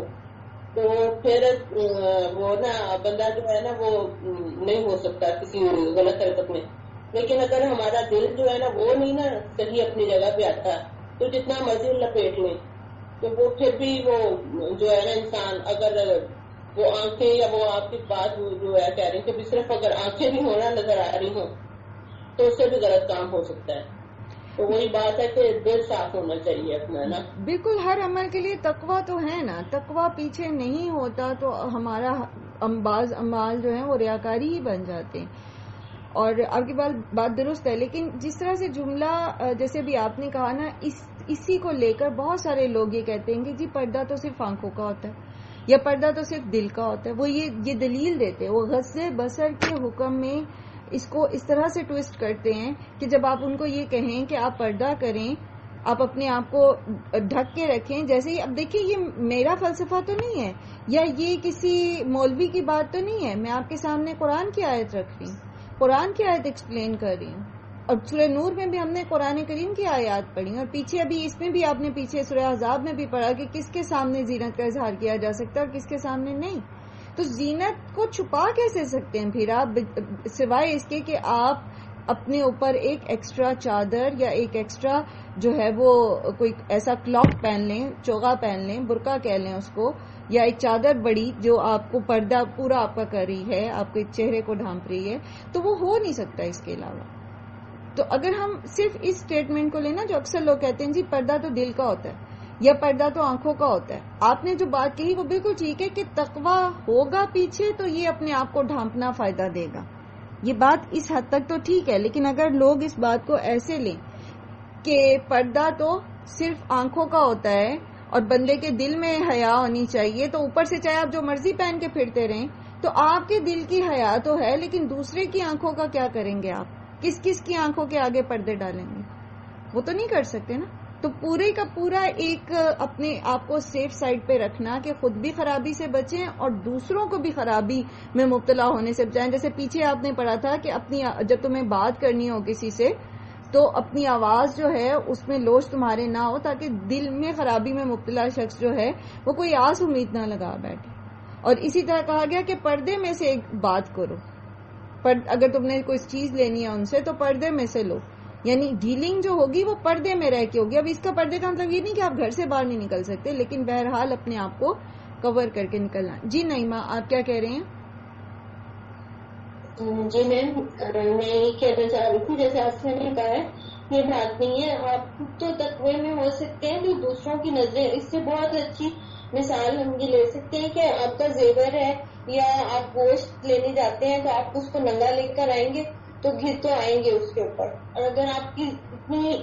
Speaker 2: تو پھر وہ نا بندہ جو ہے نا وہ نہیں ہو سکتا کسی غلط حرکت میں. لیکن اگر ہمارا دل جو ہے نا وہ نہیں نا صحیح اپنی جگہ پہ آتا تو جتنا مرضی لپیٹ لیں تو وہ پھر بھی وہ جو ہے نا انسان، اگر وہ آنکھیں یا وہ آپ کی بات جو ہے کہہ رہی کہ صرف اگر آنکھیں بھی ہونا نظر آ رہی ہوں تو اس سے بھی غلط کام ہو سکتا ہے. تو وہی بات ہے کہ دل صاف ہونا چاہیے اپنا نا.
Speaker 1: بالکل، ہر عمل کے لیے تقویٰ تو ہے نا، تقویٰ پیچھے نہیں ہوتا تو ہمارا بعض اعمال جو ہیں وہ ریاکاری ہی بن جاتے ہیں. اور آپ کی بات درست ہے، لیکن جس طرح سے جملہ جیسے بھی آپ نے کہا نا، اسی کو لے کر بہت سارے لوگ یہ کہتے ہیں کہ جی پردہ تو صرف آنکھوں کا ہوتا ہے یا پردہ تو صرف دل کا ہوتا ہے. وہ یہ دلیل دیتے ہیں، وہ غض بصر کے حکم میں اس کو اس طرح سے ٹویسٹ کرتے ہیں کہ جب آپ ان کو یہ کہیں کہ آپ پردہ کریں آپ اپنے آپ کو ڈھک کے رکھیں. جیسے ہی اب دیکھیں یہ میرا فلسفہ تو نہیں ہے یا یہ کسی مولوی کی بات تو نہیں ہے, میں آپ کے سامنے قرآن کی آیت رکھ رہی ہوں, قرآن کی آیت ایکسپلین کر رہی ہوں. اور سورہ نور میں بھی ہم نے قرآن کریم کی آیات پڑھی, اور پیچھے ابھی اس میں بھی آپ نے پیچھے سورہ احزاب میں بھی پڑھا کہ کس کے سامنے زینت کا اظہار کیا جا سکتا ہے اور کس کے سامنے نہیں. تو زینت کو چھپا کیسے سکتے ہیں پھر آپ, سوائے اس کے کہ آپ اپنے اوپر ایک ایکسٹرا چادر یا ایک ایکسٹرا جو ہے وہ کوئی ایسا کلاک پہن لیں, چوغا پہن لیں, برقع کہہ لیں اس کو, یا ایک چادر بڑی جو آپ کو پردہ پورا آپ کا کر رہی ہے, آپ کے چہرے کو ڈھانپ رہی ہے, تو وہ ہو نہیں سکتا اس کے علاوہ. تو اگر ہم صرف اس سٹیٹمنٹ کو لینا, جو اکثر لوگ کہتے ہیں جی پردہ تو دل کا ہوتا ہے یا پردہ تو آنکھوں کا ہوتا ہے, آپ نے جو بات کہی وہ بالکل ٹھیک ہے کہ تقویٰ ہوگا پیچھے تو یہ اپنے آپ کو ڈھانپنا فائدہ دے گا, یہ بات اس حد تک تو ٹھیک ہے. لیکن اگر لوگ اس بات کو ایسے لیں کہ پردہ تو صرف آنکھوں کا ہوتا ہے اور بندے کے دل میں حیا ہونی چاہیے, تو اوپر سے چاہے آپ جو مرضی پہن کے پھرتے رہیں, تو آپ کے دل کی حیا تو ہے, لیکن دوسرے کی آنکھوں کا کیا کریں گے آپ؟ کس کس کی آنکھوں کے آگے پردے ڈالیں گے؟ وہ تو نہیں کر سکتے نا. تو پورے کا پورا ایک اپنے آپ کو سیف سائڈ پہ رکھنا کہ خود بھی خرابی سے بچیں اور دوسروں کو بھی خرابی میں مبتلا ہونے سے بچائیں. جیسے پیچھے آپ نے پڑھا تھا کہ اپنی جب تمہیں بات کرنی ہو کسی سے تو اپنی آواز جو ہے اس میں لوچ تمہارے نہ ہو, تاکہ دل میں خرابی میں مبتلا شخص جو ہے وہ کوئی آس امید نہ لگا بیٹھے. اور اسی طرح کہا گیا کہ پردے میں سے ایک بات کرو, اگر تم نے کوئی چیز لینی ہے ان سے تو پردے میں سے لو, یعنی ڈیلنگ جو ہوگی وہ پردے میں رہ کے ہوگی. اب اس کا پردے کا مطلب یہ نہیں کہ آپ گھر سے باہر نہیں نکل سکتے, لیکن بہرحال اپنے آپ کو کور کر کے نکلنا. جی نعیمہ آپ کیا کہہ رہے ہیں؟
Speaker 2: جی میم, میں یہ کہنا چاہ رہی تھی, جیسے آپ نے کہا ہے یہ بات نہیں ہے, آپ تو تقوی میں ہو سکتے ہیں تو دوسروں کی نظریں, اس سے بہت اچھی مثال ہم یہ لے سکتے ہیں کہ آپ کا زیور ہے یا آپ گوشت لینے جاتے ہیں تو آپ اس کو ننگا لے کر آئیں گے تو گر تو آئیں گے اس کے اوپر, اور اگر آپ کی اتنی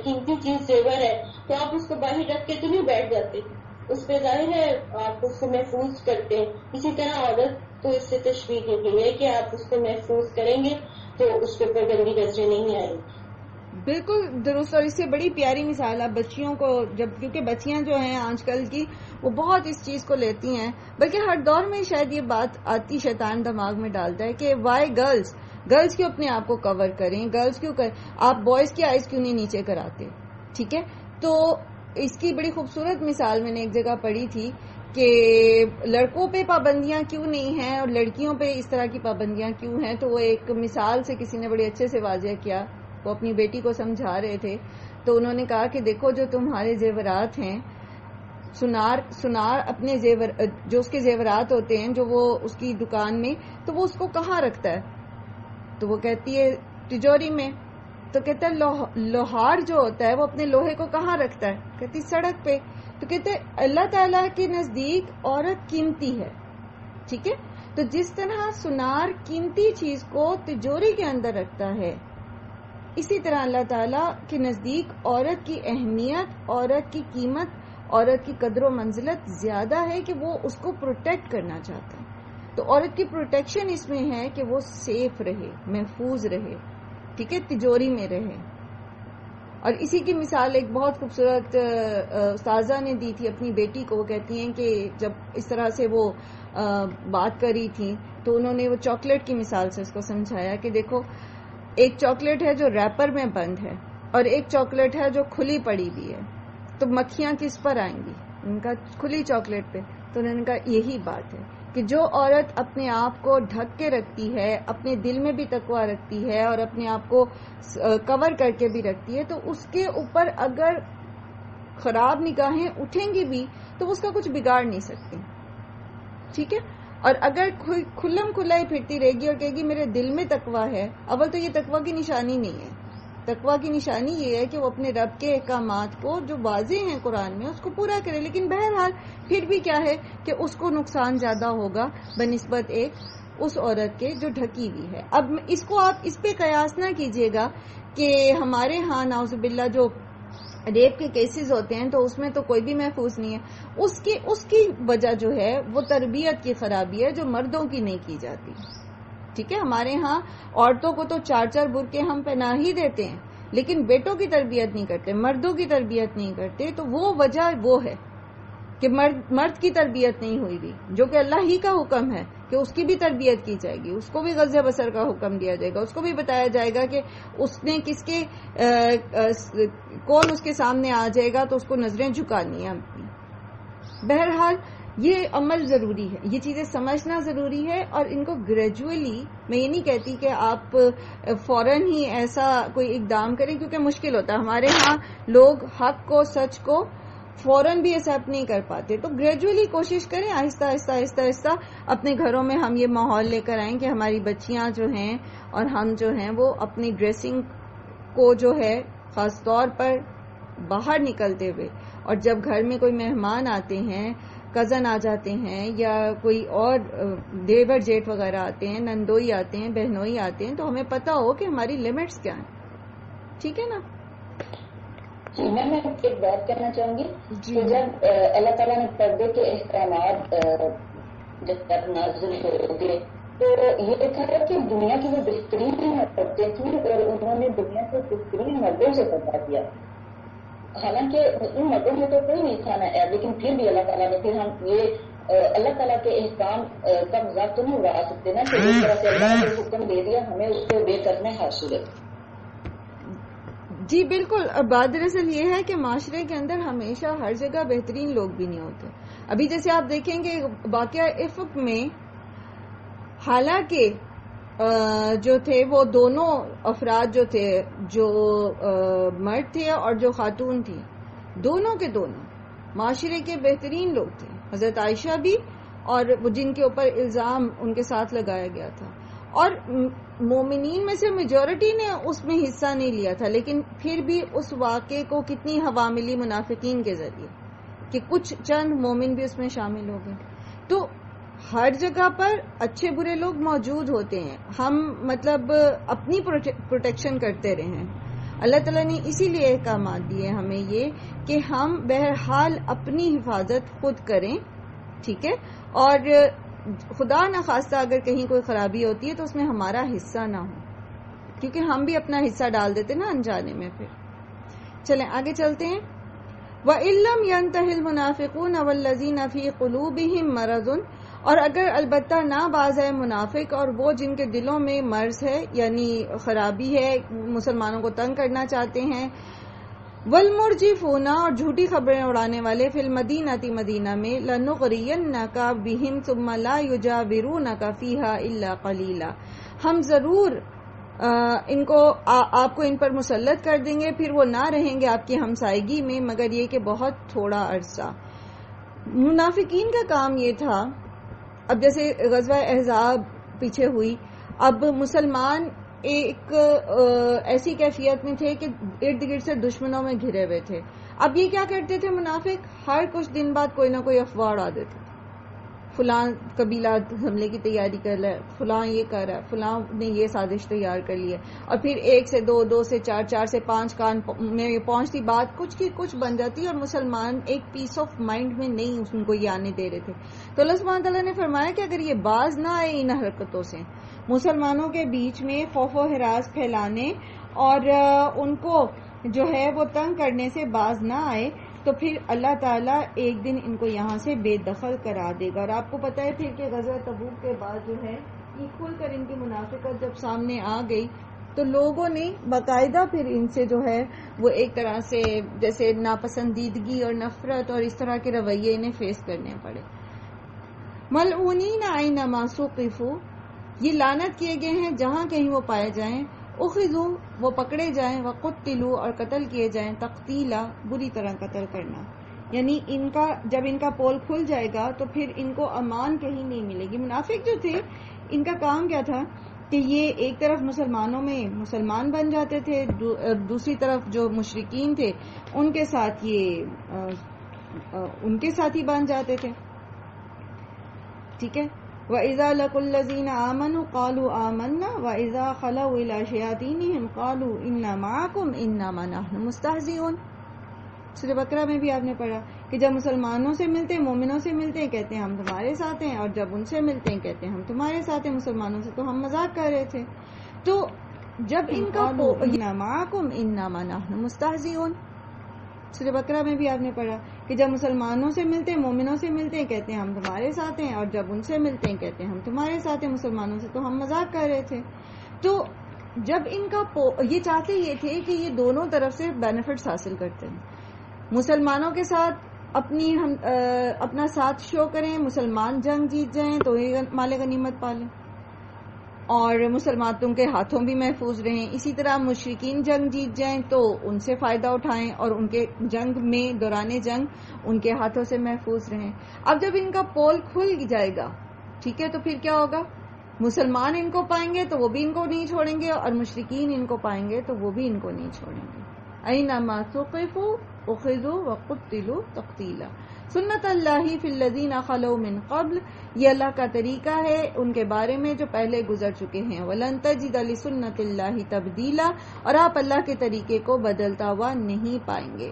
Speaker 2: قیمتی چیز زیور ہے تو آپ اس کو باہر رکھ کے تو نہیں بیٹھ جاتے, اس پہ ظاہر ہے آپ اس کو محفوظ کرتے ہیں. اسی طرح عورت تو اس سے تشبیہ کی گئی ہے کہ آپ اس کو محفوظ کریں گے تو اس کے اوپر گندی نظریں نہیں آئیں گی.
Speaker 1: بالکل درست, اور اس سے بڑی پیاری مثال آپ بچیوں کو, جب کیونکہ بچیاں جو ہیں آج کل کی وہ بہت اس چیز کو لیتی ہیں, بلکہ ہر دور میں شاید یہ بات آتی, شیطان دماغ میں ڈالتا ہے کہ وائی گرلز کیوں اپنے آپ کو کور کریں, گرلز کیوں آپ بوائز کی آئیز کیوں نہیں نیچے کراتے. ٹھیک ہے, تو اس کی بڑی خوبصورت مثال میں نے ایک جگہ پڑھی تھی کہ لڑکوں پہ پابندیاں کیوں نہیں ہیں اور لڑکیوں پہ اس طرح کی پابندیاں کیوں ہیں. تو وہ ایک مثال سے کسی نے بڑے اچھے سے واضح کیا, وہ اپنی بیٹی کو سمجھا رہے تھے, تو انہوں نے کہا کہ دیکھو جو تمہارے زیورات ہیں, سنار اپنے جو اس کے زیورات ہوتے ہیں جو وہ اس کی دکان میں, تو وہ اس کو کہاں رکھتا ہے؟ تو وہ کہتی ہے تجوری میں. تو کہتا ہے لوہار جو ہوتا ہے وہ اپنے لوہے کو کہاں رکھتا ہے؟ کہتی سڑک پہ. تو کہتے ہیں اللہ تعالیٰ کے نزدیک عورت قیمتی ہے. ٹھیک ہے, تو جس طرح سنار قیمتی چیز کو تجوری کے اندر رکھتا ہے, اسی طرح اللہ تعالیٰ کے نزدیک عورت کی اہمیت, عورت کی قیمت, عورت کی قدر و منزلت زیادہ ہے کہ وہ اس کو پروٹیکٹ کرنا چاہتا ہے. تو عورت کی پروٹیکشن اس میں ہے کہ وہ سیف رہے, محفوظ رہے, ٹھیک ہے, تجوری میں رہے. اور اسی کی مثال ایک بہت خوبصورت استاذہ نے دی تھی اپنی بیٹی کو. وہ کہتی ہیں کہ جب اس طرح سے وہ بات کری تھی تو انہوں نے وہ چاکلیٹ کی مثال سے اس کو سمجھایا کہ دیکھو ایک چاکلیٹ ہے جو ریپر میں بند ہے اور ایک چاکلیٹ ہے جو کھلی پڑی بھی ہے, تو مکھیاں کس پر آئیں گی؟ ان کا کھلی چاکلیٹ پہ. تو انہوں نے کہا یہی بات ہے کہ جو عورت اپنے آپ کو ڈھک کے رکھتی ہے, اپنے دل میں بھی تقویٰ رکھتی ہے اور اپنے آپ کو کور کر کے بھی رکھتی ہے, تو اس کے اوپر اگر خراب نگاہیں اٹھیں گی بھی تو اس کا کچھ بگاڑ نہیں سکتی. ٹھیک ہے, اور اگر کھلم کھلا ہی پھرتی رہے گی اور کہے گی میرے دل میں تقویٰ ہے, اول تو یہ تقویٰ کی نشانی نہیں ہے. تقویٰ کی نشانی یہ ہے کہ وہ اپنے رب کے احکامات کو جو واضح ہیں قرآن میں اس کو پورا کرے. لیکن بہرحال پھر بھی کیا ہے کہ اس کو نقصان زیادہ ہوگا بنسبت ایک اس عورت کے جو ڈھکی ہوئی ہے. اب اس کو آپ اس پہ قیاس نہ کیجئے گا کہ ہمارے ہاں نعوذ باللہ جو ریپ کے کیسز ہوتے ہیں تو اس میں تو کوئی بھی محفوظ نہیں ہے. اس کی وجہ جو ہے وہ تربیت کی خرابی ہے جو مردوں کی نہیں کی جاتی. ٹھیک ہے, ہمارے ہاں عورتوں کو تو 4 برقعے ہم پہنا ہی دیتے ہیں, لیکن بیٹوں کی تربیت نہیں کرتے، مردوں کی تربیت نہیں کرتے، تو وہ وجہ وہ ہے کہ مرد کی تربیت نہیں ہوئی گی، جو کہ اللہ ہی کا حکم ہے کہ اس کی بھی تربیت کی جائے گی، اس کو بھی غض بصر کا حکم دیا جائے گا، اس کو بھی بتایا جائے گا کہ اس نے کس کے کون اس کے سامنے آ جائے گا تو اس کو نظریں جھکانی ہیں اپنی۔ بہرحال یہ عمل ضروری ہے، یہ چیزیں سمجھنا ضروری ہے، اور ان کو گریجولی، میں یہ نہیں کہتی کہ آپ فوراً ہی ایسا کوئی اقدام کریں کیونکہ مشکل ہوتا ہے، ہمارے ہاں لوگ حق کو، سچ کو فوراً بھی ایکسیپٹ نہیں کر پاتے، تو گریجولی کوشش کریں، آہستہ آہستہ آہستہ آہستہ اپنے گھروں میں ہم یہ ماحول لے کر آئیں کہ ہماری بچیاں جو ہیں اور ہم جو ہیں وہ اپنی ڈریسنگ کو جو ہے خاص طور پر باہر نکلتے ہوئے، اور جب گھر میں کوئی مہمان آتے ہیں، کزن آ جاتے ہیں یا کوئی اور دیور جیٹ وغیرہ آتے ہیں، نندوئی آتے ہیں، بہنوئی آتے ہیں، تو ہمیں پتہ ہو کہ ہماری لیمٹس کیا ہیں، ٹھیک ہے نا؟
Speaker 3: جی میں ایک بات کہنا چاہوں گی کہ جب اللہ تعالیٰ نے پردے کے احکامات جب تک نازل ہوگے تو یہ دیکھا ہے کہ دنیا کی وہ بہترین عورتیں تھیں اور انہوں نے دنیا کے بہترین مردوں سے پردہ کیا، حالانکہ ان مردوں میں تو کوئی نہیں تھا نا، لیکن پھر بھی اللہ تعالیٰ نے، پھر ہم یہ اللہ تعالیٰ کے احکام کا مذاق تو نہیں اڑا سکتے نا کہ جس طرح سے اللہ نے حکم دے دیا ہمیں اس کو بے کرنے ہر صورت۔
Speaker 1: جی بالکل، اب بات دراصل یہ ہے کہ معاشرے کے اندر ہمیشہ ہر جگہ بہترین لوگ بھی نہیں ہوتے۔ ابھی جیسے آپ دیکھیں گے واقعہ افق میں، حالانکہ جو تھے وہ دونوں افراد جو تھے، جو مرد تھے اور جو خاتون تھی، دونوں کے دونوں معاشرے کے بہترین لوگ تھے، حضرت عائشہ بھی اور جن کے اوپر الزام ان کے ساتھ لگایا گیا تھا، اور مومنین میں سے میجورٹی نے اس میں حصہ نہیں لیا تھا، لیکن پھر بھی اس واقعے کو کتنی ہوا ملی منافقین کے ذریعے کہ کچھ چند مومن بھی اس میں شامل ہو گئے۔ تو ہر جگہ پر اچھے برے لوگ موجود ہوتے ہیں، ہم مطلب اپنی پروٹیکشن کرتے رہیں۔ اللہ تعالیٰ نے اسی لیے احکامات دیے ہمیں یہ کہ ہم بہرحال اپنی حفاظت خود کریں، ٹھیک ہے، اور خدا نخواستہ اگر کہیں کوئی خرابی ہوتی ہے تو اس میں ہمارا حصہ نہ ہو، کیونکہ ہم بھی اپنا حصہ ڈال دیتے نا انجانے میں۔ پھر چلیں آگے چلتے ہیں۔ وَإِن لَّمْ يَنْتَهِ الْمُنَافِقُونَ وَالَّذِينَ فِي قُلُوبِهِم مَّرَضٌ، اور اگر البتہ نہ باز ہے منافق اور وہ جن کے دلوں میں مرض ہے، یعنی خرابی ہے، مسلمانوں کو تنگ کرنا چاہتے ہیں، والمرجفون، اور جھوٹی خبریں اڑانے والے، فی المدینہ مدینہ میں، لنغرینک بہم ثم لا یجاورونک فیہا الا قلیلا، ہم ضرور ان کو آپ کو ان پر مسلط کر دیں گے، پھر وہ نہ رہیں گے آپ کی ہمسائیگی میں مگر یہ کہ بہت تھوڑا عرصہ۔ منافقین کا کام یہ تھا، اب جیسے غزوہ احزاب پیچھے ہوئی، اب مسلمان ایک ایسی کیفیت میں تھے کہ ارد گرد سے دشمنوں میں گھرے ہوئے تھے۔ اب یہ کیا کرتے تھے منافق؟ ہر کچھ دن بعد کوئی نہ کوئی افواہ اڑا دیتے تھے، فلاں قبیلہ حملے کی تیاری کر رہا ہے، فلاں یہ کر رہا ہے، فلاں نے یہ سازش تیار کر لی ہے، اور پھر 1 سے 2، 2 سے 4، 4 سے 5 کان میں پہنچتی بات کچھ کی کچھ بن جاتی، اور مسلمان ایک پیس آف مائنڈ میں نہیں ان کو یہ آنے دے رہے تھے۔ تو اللہ سبحانہ تعالیٰ نے فرمایا کہ اگر یہ باز نہ آئے ان حرکتوں سے، مسلمانوں کے بیچ میں خوف و ہراس پھیلانے اور ان کو جو ہے وہ تنگ کرنے سے باز نہ آئے، تو پھر اللہ تعالیٰ ایک دن ان کو یہاں سے بے دخل کرا دے گا۔ اور آپ کو پتہ ہے پھر کہ غزوہ تبوک کے بعد جو ہے یہ کھل کر ان کی منافقت جب سامنے آ گئی تو لوگوں نے باقاعدہ پھر ان سے جو ہے وہ ایک طرح سے جیسے ناپسندیدگی اور نفرت اور اس طرح کے رویے انہیں فیس کرنے پڑے۔ ملعونین اینما ثقفوا، یہ لعنت کیے گئے ہیں جہاں کہیں وہ پائے جائیں، اخذوا، وہ پکڑے جائیں، وقتلوا، اور قتل کیے جائیں، تقتیلا، بری طرح قتل کرنا، یعنی ان کا جب ان کا پول کھل جائے گا تو پھر ان کو امان کہیں نہیں ملے گی۔ منافق جو تھے ان کا کام کیا تھا کہ یہ ایک طرف مسلمانوں میں مسلمان بن جاتے تھے، دوسری طرف جو مشرکین تھے ان کے ساتھ ان کے ساتھ ہی بن جاتے تھے، ٹھیک ہے۔ وَإِذَا لَقُوا الَّذِينَ آمَنُوا قَالُوا آمَنَّا وَإِذَا خَلَوْا إِلَىٰ شَيَاطِينِهِمْ قَالُوا إِنَّا مَعَكُمْ إِنَّمَا نَحْنُ مُسْتَهْزِئُونَ۔ سورہ بقرہ میں بھی آپ نے پڑھا کہ جب مسلمانوں سے ملتے ہیں، مومنوں سے ملتے ہیں، کہتے ہیں ہم تمہارے ساتھ ہیں، اور جب ان سے ملتے ہیں کہتے ہیں ہم تمہارے ساتھ ہیں، مسلمانوں سے تو ہم مذاق کر رہے تھے۔ تو جب ان کا معکم انما نحن مستہزئون، سورہ بقرہ میں بھی آپ نے پڑھا کہ جب مسلمانوں سے ملتے ہیں، مومنوں سے ملتے ہیں، کہتے ہیں ہم تمہارے ساتھ ہیں، اور جب ان سے ملتے ہیں کہتے ہیں ہم تمہارے ساتھ ہیں، مسلمانوں سے تو ہم مذاق کر رہے تھے۔ تو جب ان کا یہ چاہتے یہ تھے کہ یہ دونوں طرف سے بینیفٹس حاصل کرتے ہیں، مسلمانوں کے ساتھ اپنا ساتھ شو کریں، مسلمان جنگ جیت جائیں تو یہ مال غنیمت پالیں، اور مسلمانوں کے ہاتھوں بھی محفوظ رہیں، اسی طرح مشرکین جنگ جیت جائیں تو ان سے فائدہ اٹھائیں اور ان کے جنگ میں دوران جنگ ان کے ہاتھوں سے محفوظ رہیں۔ اب جب ان کا پول کھل جائے گا، ٹھیک ہے، تو پھر کیا ہوگا؟ مسلمان ان کو پائیں گے تو وہ بھی ان کو نہیں چھوڑیں گے، اور مشرکین ان کو پائیں گے تو وہ بھی ان کو نہیں چھوڑیں گے۔ اینما ثقفوا اخذوا وقتلوا تقتیلا سنت اللہ فی الذین خلوا من قبل، یہ اللہ کا طریقہ ہے ان کے بارے میں جو پہلے گزر چکے ہیں۔ ولن تجد لسنت اللہ تبدیلا، اور آپ اللہ کے طریقے کو بدلتا ہوا نہیں پائیں گے۔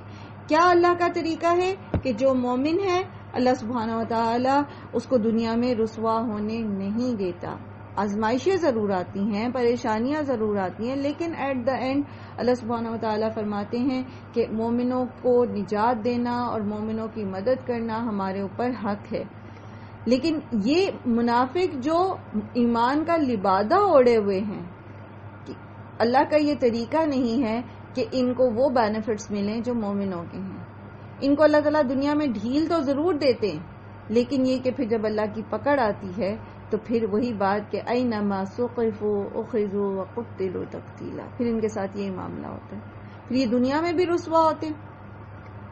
Speaker 1: کیا اللہ کا طریقہ ہے کہ جو مومن ہے اللہ سبحانہ وتعالی اس کو دنیا میں رسوا ہونے نہیں دیتا۔ آزمائشیں ضرور آتی ہیں، پریشانیاں ضرور آتی ہیں، لیکن ایٹ دا اینڈ اللہ سبحانہ وتعالی فرماتے ہیں کہ مومنوں کو نجات دینا اور مومنوں کی مدد کرنا ہمارے اوپر حق ہے۔ لیکن یہ منافق جو ایمان کا لبادہ اوڑے ہوئے ہیں، اللہ کا یہ طریقہ نہیں ہے کہ ان کو وہ بینیفٹس ملیں جو مومنوں کے ہیں۔ ان کو اللہ تعالیٰ دنیا میں ڈھیل تو ضرور دیتے ہیں، لیکن یہ کہ پھر جب اللہ کی پکڑ آتی ہے تو پھر وہی بات کہ اینما ثقفوا اخذوا وقتلوا تقتیلا، پھر ان کے ساتھ یہی معاملہ ہوتا ہے، پھر یہ دنیا میں بھی رسوا ہوتے ہیں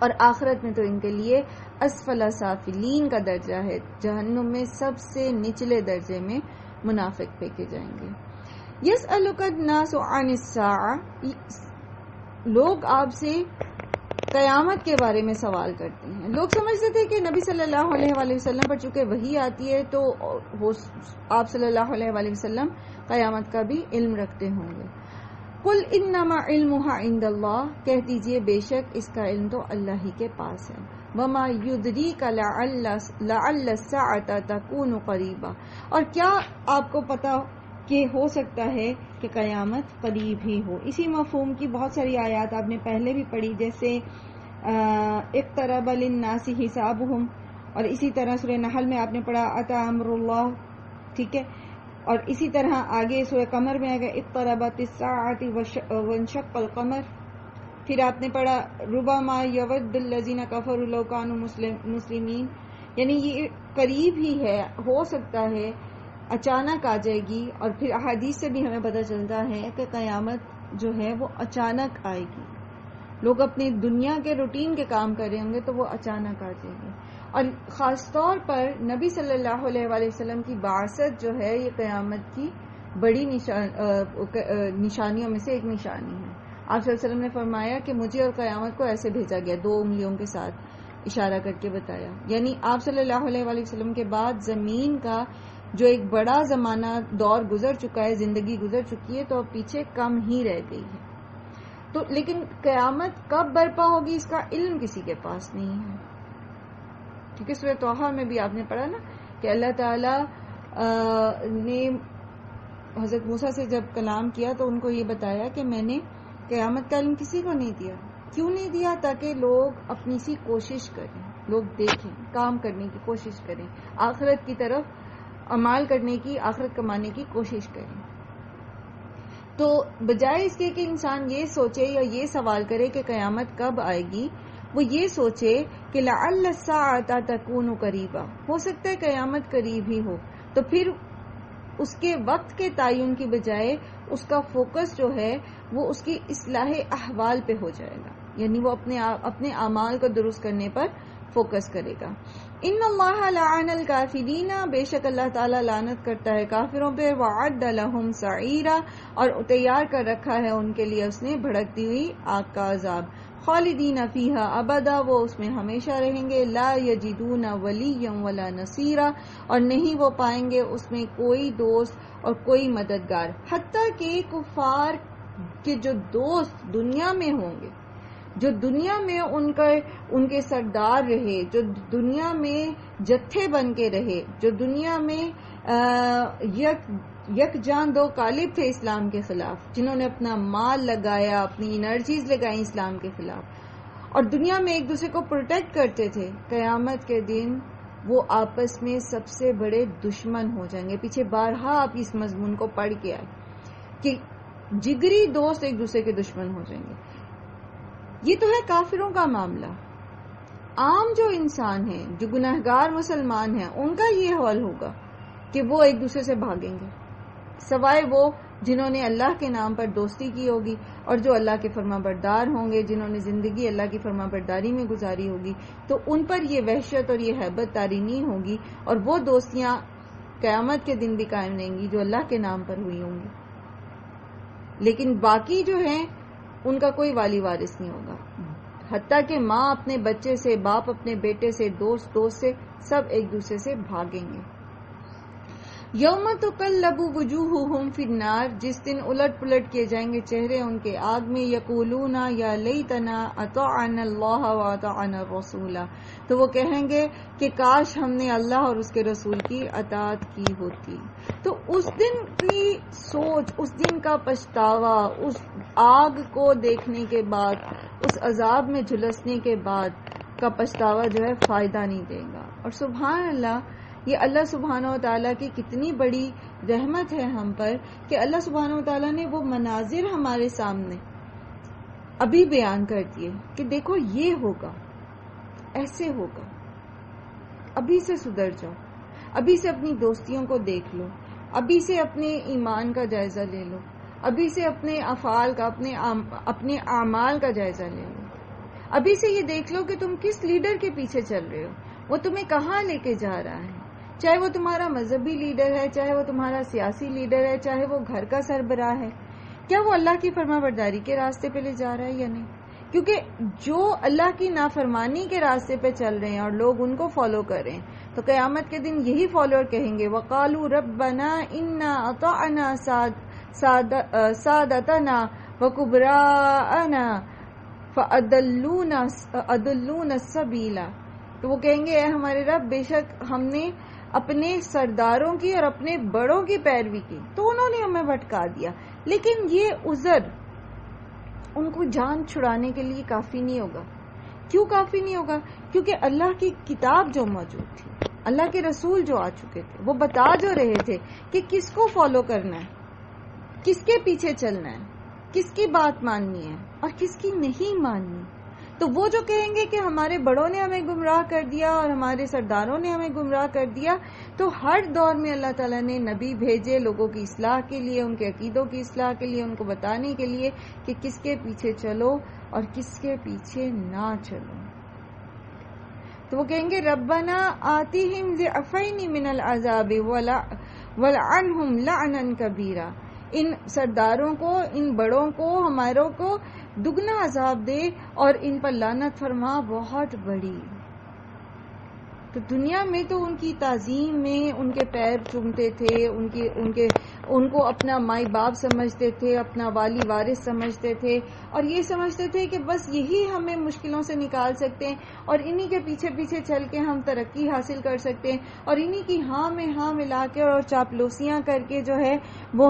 Speaker 1: اور آخرت میں تو ان کے لیے اسفل سافلین کا درجہ ہے، جہنم میں سب سے نچلے درجے میں منافق پھینکے جائیں گے۔ یسألک الناس عن الساعہ، لوگ آپ سے قیامت کے بارے میں سوال کرتے ہیں۔ لوگ سمجھتے تھے کہ نبی صلی اللہ علیہ وآلہ وسلم پر چونکہ وحی آتی ہے تو آپ صلی اللہ علیہ وآلہ وسلم قیامت کا بھی علم رکھتے ہوں گے۔ قل انما علمها عند اللہ، کہہ دیجئے بے شک اس کا علم تو اللہ ہی کے پاس ہے۔ وما یدریک لعل الساعة تکون قریبا، اور کیا آپ کو پتا کہ ہو سکتا ہے کہ قیامت قریب ہی ہو۔ اسی مفہوم کی بہت ساری آیات آپ نے پہلے بھی پڑھی، جیسے اقترب للناس حسابهم، اور اسی طرح سورہ نحل میں آپ نے پڑھا اتی امر اللہ، ٹھیک ہے، اور اسی طرح آگے سورہ قمر میں آگے اقتربت الساعة وانشق القمر، پھر آپ نے پڑھا ربما یود الذین کفروا لو کانوا مسلمین، یعنی یہ قریب ہی ہے، ہو سکتا ہے اچانک آ جائے گی۔ اور پھر احادیث سے بھی ہمیں پتہ چلتا ہے کہ قیامت جو ہے وہ اچانک آئے گی، لوگ اپنی دنیا کے روٹین کے کام کر رہے ہوں گے تو وہ اچانک آ جائے گی۔ اور خاص طور پر نبی صلی اللہ علیہ وآلہ وسلم کی بعثت جو ہے یہ قیامت کی بڑی نشانیوں میں سے ایک نشانی ہے۔ آپ صلی اللہ علیہ وسلم نے فرمایا کہ مجھے اور قیامت کو ایسے بھیجا گیا، 2 انگلیوں کے ساتھ اشارہ کر کے بتایا، یعنی آپ صلی اللہ علیہ وآلہ وسلم کے بعد زمین کا جو ایک بڑا زمانہ دور گزر چکا ہے، زندگی گزر چکی ہے، تو اب پیچھے کم ہی رہ گئی ہے۔ تو لیکن قیامت کب برپا ہوگی اس کا علم کسی کے پاس نہیں ہے، کیونکہ سورہ طٰہٰ میں بھی آپ نے پڑھا نا کہ اللہ تعالی نے حضرت موسیٰ سے جب کلام کیا تو ان کو یہ بتایا کہ میں نے قیامت کا علم کسی کو نہیں دیا۔ کیوں نہیں دیا؟ تاکہ لوگ اپنی سی کوشش کریں، لوگ دیکھیں، کام کرنے کی کوشش کریں، آخرت کی طرف عمال کرنے کی، آخرت کمانے کی کوشش کریں۔ تو بجائے اس کے کہ انسان یہ سوچے یا یہ سوال کرے کہ قیامت کب آئے گی، وہ یہ سوچے کہ لعل الساعة تکون قریبا، ہو سکتا ہے قیامت قریب ہی ہو، تو پھر اس کے وقت کے تعین کی بجائے اس کا فوکس جو ہے وہ اس کی اصلاح احوال پہ ہو جائے گا، یعنی وہ اپنے اعمال کو درست کرنے پر فوکس کرے گا۔ ان اللہ لعن الکافرین، بے شک اللہ تعالیٰ لعنت کرتا ہے کافروں پہ، وعد لہم سعیرا، اور تیار کر رکھا ہے ان کے لیے اس نے بھڑکتی ہوئی آگ کا عذاب، خالدین فیہا ابدا، وہ اس میں ہمیشہ رہیں گے، لا یجدون ولیا ولا نصیرا، اور نہیں وہ پائیں گے اس میں کوئی دوست اور کوئی مددگار، حتیٰ کہ کفار کے جو دوست دنیا میں ہوں گے، جو دنیا میں ان کے سردار رہے، جو دنیا میں جتھے بن کے رہے، جو دنیا میں یک یکجان دو قالب تھے اسلام کے خلاف، جنہوں نے اپنا مال لگایا، اپنی انرجیز لگائیں اسلام کے خلاف، اور دنیا میں ایک دوسرے کو پروٹیکٹ کرتے تھے، قیامت کے دن وہ آپس میں سب سے بڑے دشمن ہو جائیں گے. پیچھے بارہا آپ اس مضمون کو پڑھ کے آئے کہ جگری دوست ایک دوسرے کے دشمن ہو جائیں گے. یہ تو ہے کافروں کا معاملہ. عام جو انسان ہیں، جو گناہگار مسلمان ہیں، ان کا یہ حال ہوگا کہ وہ ایک دوسرے سے بھاگیں گے، سوائے وہ جنہوں نے اللہ کے نام پر دوستی کی ہوگی اور جو اللہ کے فرما بردار ہوں گے، جنہوں نے زندگی اللہ کی فرما برداری میں گزاری ہوگی، تو ان پر یہ وحشت اور یہ ہیبت طاری نہیں ہوگی، اور وہ دوستیاں قیامت کے دن بھی قائم رہیں گی جو اللہ کے نام پر ہوئی ہوں گی. لیکن باقی جو ہیں ان کا کوئی والی وارث نہیں ہوگا، حتیٰ کہ ماں اپنے بچے سے، باپ اپنے بیٹے سے، دوست سے، سب ایک دوسرے سے بھاگیں گے. یوم تقلب وجوہہم فی النار، جس دن الٹ پلٹ کیے جائیں گے چہرے ان کے آگ میں. یقولون یا لیتنا اطعنا اللہ واطعنا الرسول، تو وہ کہیں گے کہ کاش ہم نے اللہ اور اس کے رسول کی اطاعت کی ہوتی. تو اس دن کی سوچ، اس دن کا پچھتاوا، اس آگ کو دیکھنے کے بعد، اس عذاب میں جھلسنے کے بعد کا پچھتاوا جو ہے فائدہ نہیں دے گا. اور سبحان اللہ، یہ اللہ سبحانہ و تعالیٰ کی کتنی بڑی رحمت ہے ہم پر کہ اللہ سبحانہ و تعالیٰ نے وہ مناظر ہمارے سامنے ابھی بیان کر دیے کہ دیکھو یہ ہوگا، ایسے ہوگا. ابھی سے سدھر جاؤ، ابھی سے اپنی دوستیوں کو دیکھ لو، ابھی سے اپنے ایمان کا جائزہ لے لو، ابھی سے اپنے افعال کا، اپنے اعمال کا جائزہ لے لو. ابھی سے یہ دیکھ لو کہ تم کس لیڈر کے پیچھے چل رہے ہو، وہ تمہیں کہاں لے کے جا رہا ہے. چاہے وہ تمہارا مذہبی لیڈر ہے، چاہے وہ تمہارا سیاسی لیڈر ہے، چاہے وہ گھر کا سربراہ ہے، کیا وہ اللہ کی فرما برداری کے راستے پہ لے جا رہا ہے یا نہیں؟ کیونکہ جو اللہ کی نافرمانی کے راستے پہ چل رہے ہیں اور لوگ ان کو فالو کر رہے ہیں، تو قیامت کے دن یہی فالوور کہیں گے وَقَالُوا رَبَّنَا إِنَّا أَطَعْنَا سَادَتَنَا وَكُبْرَاءَنَا فَأَضَلُّونَا السَّبِيلَ. تو وہ کہیں گے اے ہمارے رب، بے شک ہم نے اپنے سرداروں کی اور اپنے بڑوں کی پیروی کی تو انہوں نے ہمیں بھٹکا دیا. لیکن یہ عذر ان کو جان چھڑانے کے لیے کافی نہیں ہوگا. کیوں کافی نہیں ہوگا؟ کیونکہ اللہ کی کتاب جو موجود تھی، اللہ کے رسول جو آ چکے تھے، وہ بتا جو رہے تھے کہ کس کو فالو کرنا ہے، کس کے پیچھے چلنا ہے، کس کی بات ماننی ہے اور کس کی نہیں ماننی. تو وہ جو کہیں گے کہ ہمارے بڑوں نے ہمیں گمراہ کر دیا اور ہمارے سرداروں نے ہمیں گمراہ کر دیا، تو ہر دور میں اللہ تعالیٰ نے نبی بھیجے لوگوں کی اصلاح کے لیے، ان کے عقیدوں کی اصلاح کے لیے، ان کو بتانے کے لیے کہ کس کے پیچھے چلو اور کس کے پیچھے نہ چلو. تو وہ کہیں گے ربنا آتیہم ضعفین من العذاب ولعنہم لعنا کبیرا. ان سرداروں کو، ان بڑوں کو، ہماروں کو دگنا عذاب دے اور ان پر لعنت فرما بہت بڑی. تو دنیا میں تو ان کی تعظیم میں ان کے پیر چومتے تھے، ان کو اپنا مائی باپ سمجھتے تھے، اپنا والی وارث سمجھتے تھے، اور یہ سمجھتے تھے کہ بس یہی ہمیں مشکلوں سے نکال سکتے ہیں اور انہی کے پیچھے پیچھے چل کے ہم ترقی حاصل کر سکتے ہیں، اور انہی کی ہاں میں ہاں ملا کے اور چاپلوسیاں کر کے جو ہے وہ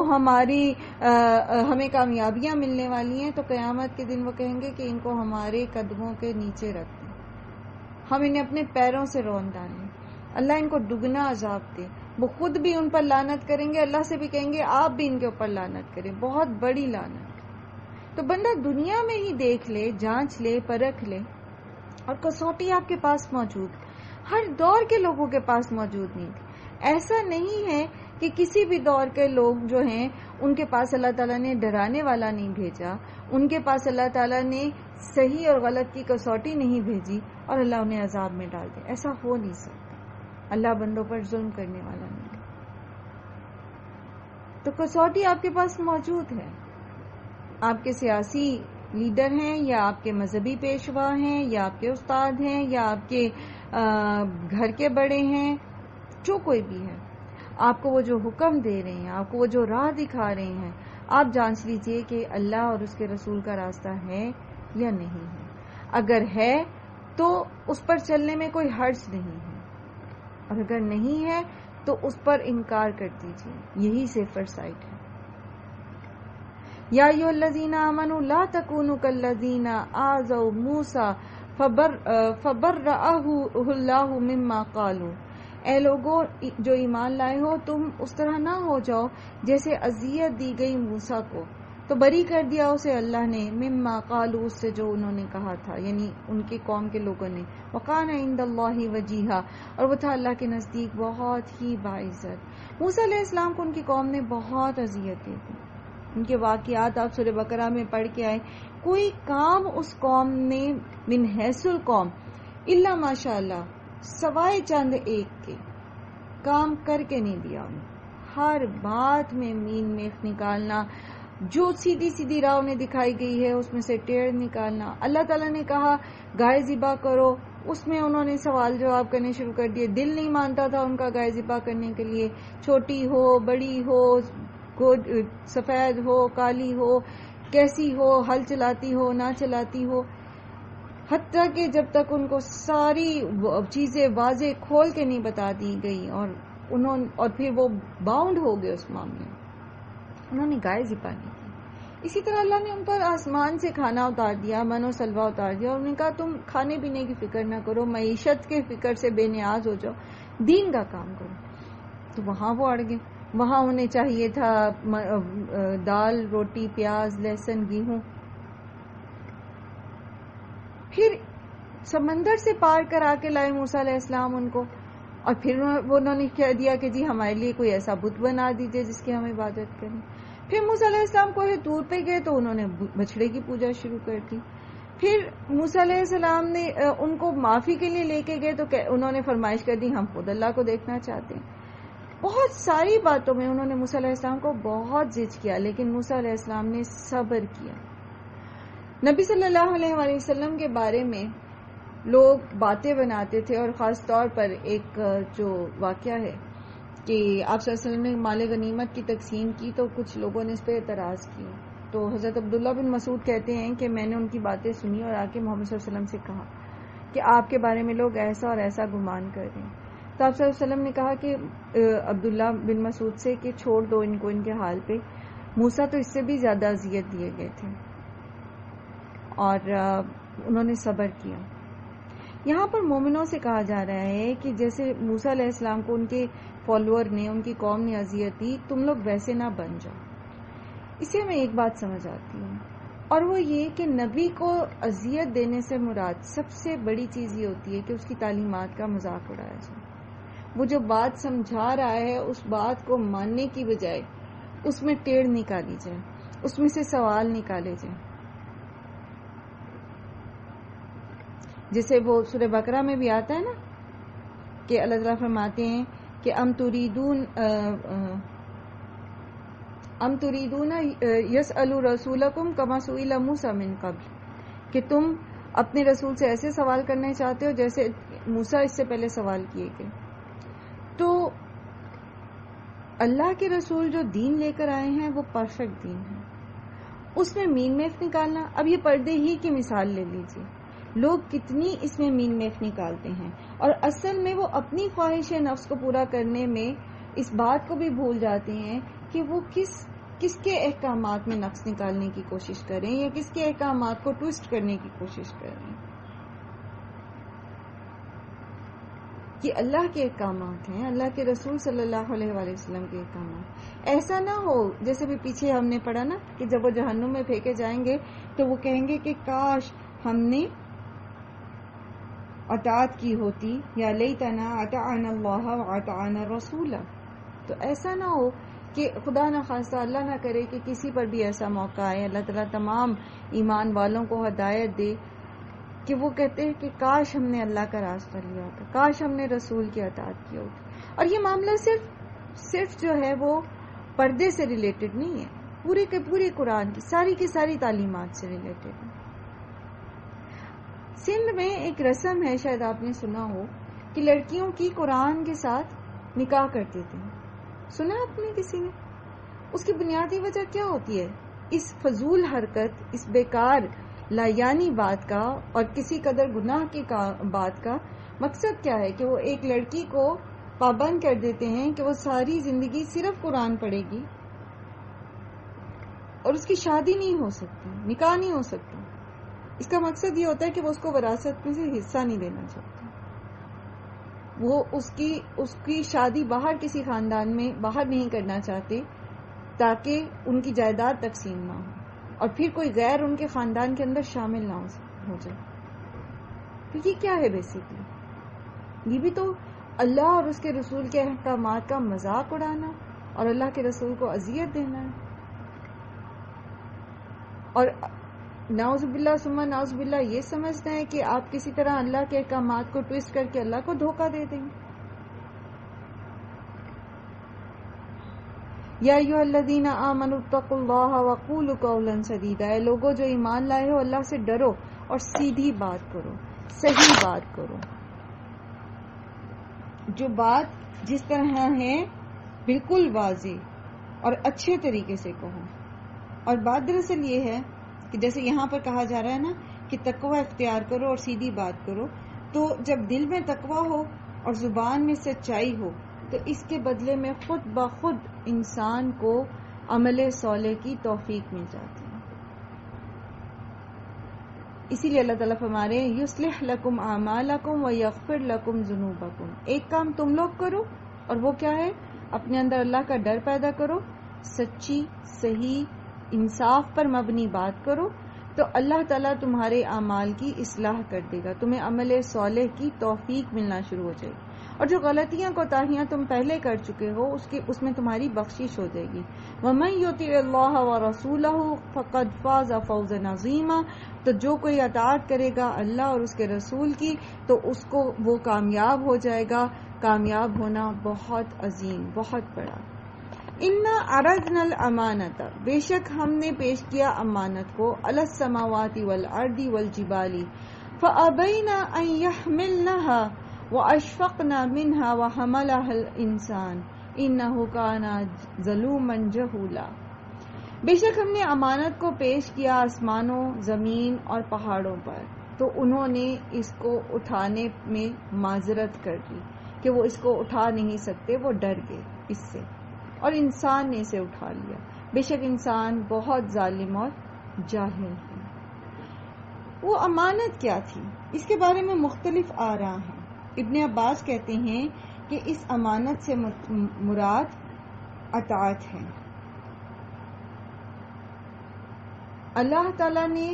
Speaker 1: ہمیں کامیابیاں ملنے والی ہیں. تو قیامت کے دن وہ کہیں گے کہ ان کو ہمارے قدموں کے نیچے رکھ دیں، ہم انہیں اپنے پیروں سے رون ڈالیں، اللہ ان کو دگنا عذاب دے. وہ خود بھی ان پر لعنت کریں گے، اللہ سے بھی کہیں گے آپ بھی ان کے اوپر لعنت کریں، بہت بڑی لعنت. تو بندہ دنیا میں ہی دیکھ لے، جانچ لے، پرکھ لے، اور کسوٹی آپ کے پاس موجود، ہر دور کے لوگوں کے پاس موجود نہیں تھی. ایسا نہیں ہے کہ کسی بھی دور کے لوگ جو ہیں ان کے پاس اللہ تعالیٰ نے ڈرانے والا نہیں بھیجا، ان کے پاس اللہ تعالیٰ نے صحیح اور غلط کی کسوٹی نہیں بھیجی اور اللہ انہیں عذاب میں ڈال دے. ایسا ہو نہیں سکتا، اللہ بندوں پر ظلم کرنے والا نہیں. تو کسوٹی آپ کے پاس موجود ہے. آپ کے سیاسی لیڈر ہیں یا آپ کے مذہبی پیشوا ہیں یا آپ کے استاد ہیں یا آپ کے گھر کے بڑے ہیں، جو کوئی بھی ہے، آپ کو وہ جو حکم دے رہے ہیں، آپ کو وہ جو راہ دکھا رہے ہیں، آپ جانچ لیجئے کہ اللہ اور اس کے رسول کا راستہ ہے یا نہیں ہے. اگر ہے تو اس پر چلنے میں کوئی حرج نہیں ہے، اور اگر نہیں ہے تو اس پر انکار کر دیجیے. یہی سیفر سائٹ ہے. یا ایھا الذین آمنوا لا تکونوا کالذین آذوا موسیٰ فبرأہ اللہ مما قالوا. اے لوگوں جو ایمان لائے ہو، تم اس طرح نہ ہو جاؤ جیسے اذیت دی گئی موسیٰ کو، تو بری کر دیا اسے اللہ نے، مما قالوا، اس سے جو انہوں نے کہا تھا، یعنی ان کی قوم کے لوگوں نے. وقان عند اللہ وجیہا، اور وہ تھا اللہ کے نزدیک بہت ہی باعزت. موسیٰ علیہ السلام کو ان کی قوم نے بہت اذیت دی تھی. ان کے واقعات آپ سورہ بقرہ میں پڑھ کے آئے. کوئی کام اس قوم نے من حیث القوم الا ماشاء اللہ سوائے چند ایک کے کام کر کے نہیں دیا. انہیں ہر بات میں مین میخ نکالنا، جو سیدھی سیدھی راہ انہیں دکھائی گئی ہے اس میں سے ٹیڑھ نکالنا. اللہ تعالیٰ نے کہا گائے ذبح کرو، اس میں انہوں نے سوال جواب کرنے شروع کر دیے. دل نہیں مانتا تھا ان کا گائے ذبح کرنے کے لیے، چھوٹی ہو بڑی ہو، سفید ہو کالی ہو، کیسی ہو، ہل چلاتی ہو نہ چلاتی ہو. حتیٰ کہ جب تک ان کو ساری چیزیں واضح کھول کے نہیں بتا دی گئی اور پھر وہ باؤنڈ ہو گئے اس معاملے میں، انہوں نے گائے ذبح نہیں کی. اسی طرح اللہ نے ان پر آسمان سے کھانا اتار دیا، من و سلوہ اتار دیا، اور انہوں نے کہا تم کھانے پینے کی فکر نہ کرو، معیشت کے فکر سے بے نیاز ہو جاؤ، دین کا کام کرو. تو وہاں وہ اڑ گئے. وہاں انہیں چاہیے تھا دال روٹی پیاز لہسن گیہوں. پھر سمندر سے پار کرا کے لائے موسیٰ علیہ السلام ان کو، اور پھر انہوں نے کہہ دیا کہ جی ہمارے لیے کوئی ایسا بت بنا دیجیے جس کی ہم عبادت کریں. پھر موسیٰ علیہ السلام کوہ طور پہ گئے تو انہوں نے بچڑے کی پوجا شروع کر دی. پھر موسیٰ علیہ السلام نے ان کو معافی کے لیے لے کے گئے تو انہوں نے فرمائش کر دی ہم خود اللہ کو دیکھنا چاہتے ہیں. بہت ساری باتوں میں انہوں نے موسیٰ علیہ السلام کو بہت ضد کیا، لیکن موسیٰ علیہ السلام نے صبر کیا. نبی صلی اللہ علیہ وآلہ وسلم کے بارے میں لوگ باتیں بناتے تھے، اور خاص طور پر ایک جو واقعہ ہے کہ آپ صلی اللہ علیہ وسلم نے مال غنیمت کی تقسیم کی تو کچھ لوگوں نے اس پہ اعتراض کیا. تو حضرت عبداللہ بن مسعود کہتے ہیں کہ میں نے ان کی باتیں سنی اور آ کے محمد صلی اللہ علیہ وسلم سے کہا کہ آپ کے بارے میں لوگ ایسا اور ایسا گمان کر رہے ہیں. تو آپ صلی اللہ علیہ وسلم نے کہا کہ عبداللہ بن مسعود سے کہ چھوڑ دو ان کو ان کے حال پہ، موسیٰ تو اس سے بھی زیادہ اذیت دیے گئے تھے. اور انہوں نے صبر کیا. یہاں پر مومنوں سے کہا جا رہا ہے کہ جیسے موسیٰ علیہ السلام کو ان کے فالوور نے ان کی قوم نے اذیت دی، تم لوگ ویسے نہ بن جاؤ. اسے ہمیں ایک بات سمجھ آتی ہے، اور وہ یہ کہ نبی کو اذیت دینے سے مراد سب سے بڑی چیز یہ ہوتی ہے کہ اس کی تعلیمات کا مذاق اڑایا جائے. وہ جو بات سمجھا رہا ہے اس بات کو ماننے کی بجائے اس میں ٹیڑھ نکالی جائے، اس میں سے سوال نکالے جائیں. جیسے وہ سورہ بقرہ میں بھی آتا ہے نا کہ اللہ تعالیٰ فرماتے ہیں کہ ام تریدون یسألوا رسولکم کما سئل موسیٰ من قبل، کہ تم اپنے رسول سے ایسے سوال کرنے چاہتے ہو جیسے موسیٰ اس سے پہلے سوال کیے گئے. تو اللہ کے رسول جو دین لے کر آئے ہیں وہ پرفیکٹ دین ہے، اس میں مین میخ نکالنا. اب یہ پردے ہی کی مثال لے لیجیے، لوگ کتنی اس میں مین میخ نکالتے ہیں، اور اصل میں وہ اپنی خواہش نفس کو پورا کرنے میں اس بات کو بھی بھول جاتے ہیں کہ وہ کس کے احکامات میں نقص نکالنے کی کوشش کریں یا کس کے احکامات کو ٹویسٹ کرنے کی کوشش کریں. یہ اللہ کے احکامات ہیں، اللہ کے رسول صلی اللہ علیہ وآلہ وسلم کے احکامات. ایسا نہ ہو جیسے بھی پیچھے ہم نے پڑھا نا کہ جب وہ جہنم میں پھینکے جائیں گے تو وہ کہیں گے کہ کاش ہم نے اطاعت کی ہوتی، یا لیتنا اطعنا اللہ واطعنا الرسول. تو ایسا نہ ہو کہ خدا نہ خواستہ اللہ نہ کرے کہ کسی پر بھی ایسا موقع آئے، اللہ تعالیٰ تمام ایمان والوں کو ہدایت دے کہ وہ کہتے ہیں کہ کاش ہم نے اللہ کا راستہ لیا ہوتا، کاش ہم نے رسول کی اطاعت کی ہوتی. اور یہ معاملہ صرف جو ہے وہ پردے سے ریلیٹڈ نہیں ہے، پورے کے پورے قرآن کی ساری تعلیمات سے ریلیٹڈ ہے. سندھ میں ایک رسم ہے، شاید آپ نے سنا ہو، کہ لڑکیوں کی قرآن کے ساتھ نکاح کر دیتے ہیں. سنا آپ نے کسی نے؟ اس کی بنیادی وجہ کیا ہوتی ہے؟ اس فضول حرکت، اس بیکار لایانی بات کا اور کسی قدر گناہ کی بات کا مقصد کیا ہے کہ وہ ایک لڑکی کو پابند کر دیتے ہیں کہ وہ ساری زندگی صرف قرآن پڑھے گی اور اس کی شادی نہیں ہو سکتی، نکاح نہیں ہو سکتا. اس کا مقصد یہ ہوتا ہے کہ وہ اس کو وراثت میں سے حصہ نہیں دینا چاہتے. وہ اس کی شادی باہر کسی خاندان میں باہر نہیں کرنا چاہتے تاکہ ان کی جائیداد تقسیم نہ ہو اور پھر کوئی غیر ان کے خاندان کے اندر شامل نہ ہو جائے. تو یہ کیا ہے بیسیکلی؟ یہ بھی تو اللہ اور اس کے رسول کے احکامات کا مذاق اڑانا اور اللہ کے رسول کو اذیت دینا ہے. اور نعوذ باللہ ثم نعوذ باللہ یہ سمجھنا ہے کہ آپ کسی طرح اللہ کے احکامات کو ٹویسٹ کر کے اللہ کو دھوکہ دے دیں گے. یا ایھا الذین آمنوا اتقوا اللہ وقولوا قولا سدیدا، اے لوگو جو ایمان لائے ہو اللہ سے ڈرو اور سیدھی بات کرو، صحیح بات کرو. جو بات جس طرح ہے بالکل واضح اور اچھے طریقے سے کہو. اور بات دراصل یہ ہے کہ جیسے یہاں پر کہا جا رہا ہے نا کہ تقوی اختیار کرو اور سیدھی بات کرو، تو جب دل میں تقوی ہو اور زبان میں سچائی ہو تو اس کے بدلے میں خود بخود انسان کو عمل صالح کی توفیق مل جاتی ہے. اسی لیے اللہ تعالیٰ فرما رہے ہیں یصلح لکم اعمالکم ویغفر لکم ذنوبکم. ایک کام تم لوگ کرو اور وہ کیا ہے؟ اپنے اندر اللہ کا ڈر پیدا کرو، سچی صحیح انصاف پر مبنی بات کرو، تو اللہ تعالیٰ تمہارے اعمال کی اصلاح کر دے گا، تمہیں عمل صالح کی توفیق ملنا شروع ہو جائے گی. اور جو غلطیاں کوتاہیاں تم پہلے کر چکے ہو اس میں تمہاری بخشش ہو جائے گی. وَمَن يُطِعِ اللَّهَ وَرَسُولَهُ فَقَدْ فَازَ فَوْزًا عَظِيمًا، تو جو کوئی اطاعت کرے گا اللہ اور اس کے رسول کی تو اس کو وہ کامیاب ہو جائے گا. کامیاب ہونا بہت عظیم، بہت بڑا. اِنَّا عَرَضْنَا الْأَمَانَةَ، بے شک ہم نے پیش کیا امانت کو، عَلَى السَّمَاوَاتِ وَالْأَرْضِ وَالْجِبَالِ فَأَبَيْنَا أَن يَحْمِلْنَهَا وَأَشْفَقْنَا مِنْهَا وَحَمَلَهَا الْإِنسَانُ إِنَّهُ كَانَ ظَلُومًا جَهُولًا. بے شک ہم نے امانت کو پیش کیا آسمانوں، زمین اور پہاڑوں پر، تو انہوں نے اس کو اٹھانے میں معذرت کر دی کہ وہ اس کو اٹھا نہیں سکتے، وہ ڈر گئے اس سے، اور انسان نے اسے اٹھا لیا. بے شک انسان بہت ظالم اور جاہل ہے. وہ امانت کیا تھی؟ اس کے بارے میں مختلف آراء ہیں. ابن عباس کہتے ہیں کہ اس امانت سے مراد اطاعت ہے. اللہ تعالیٰ نے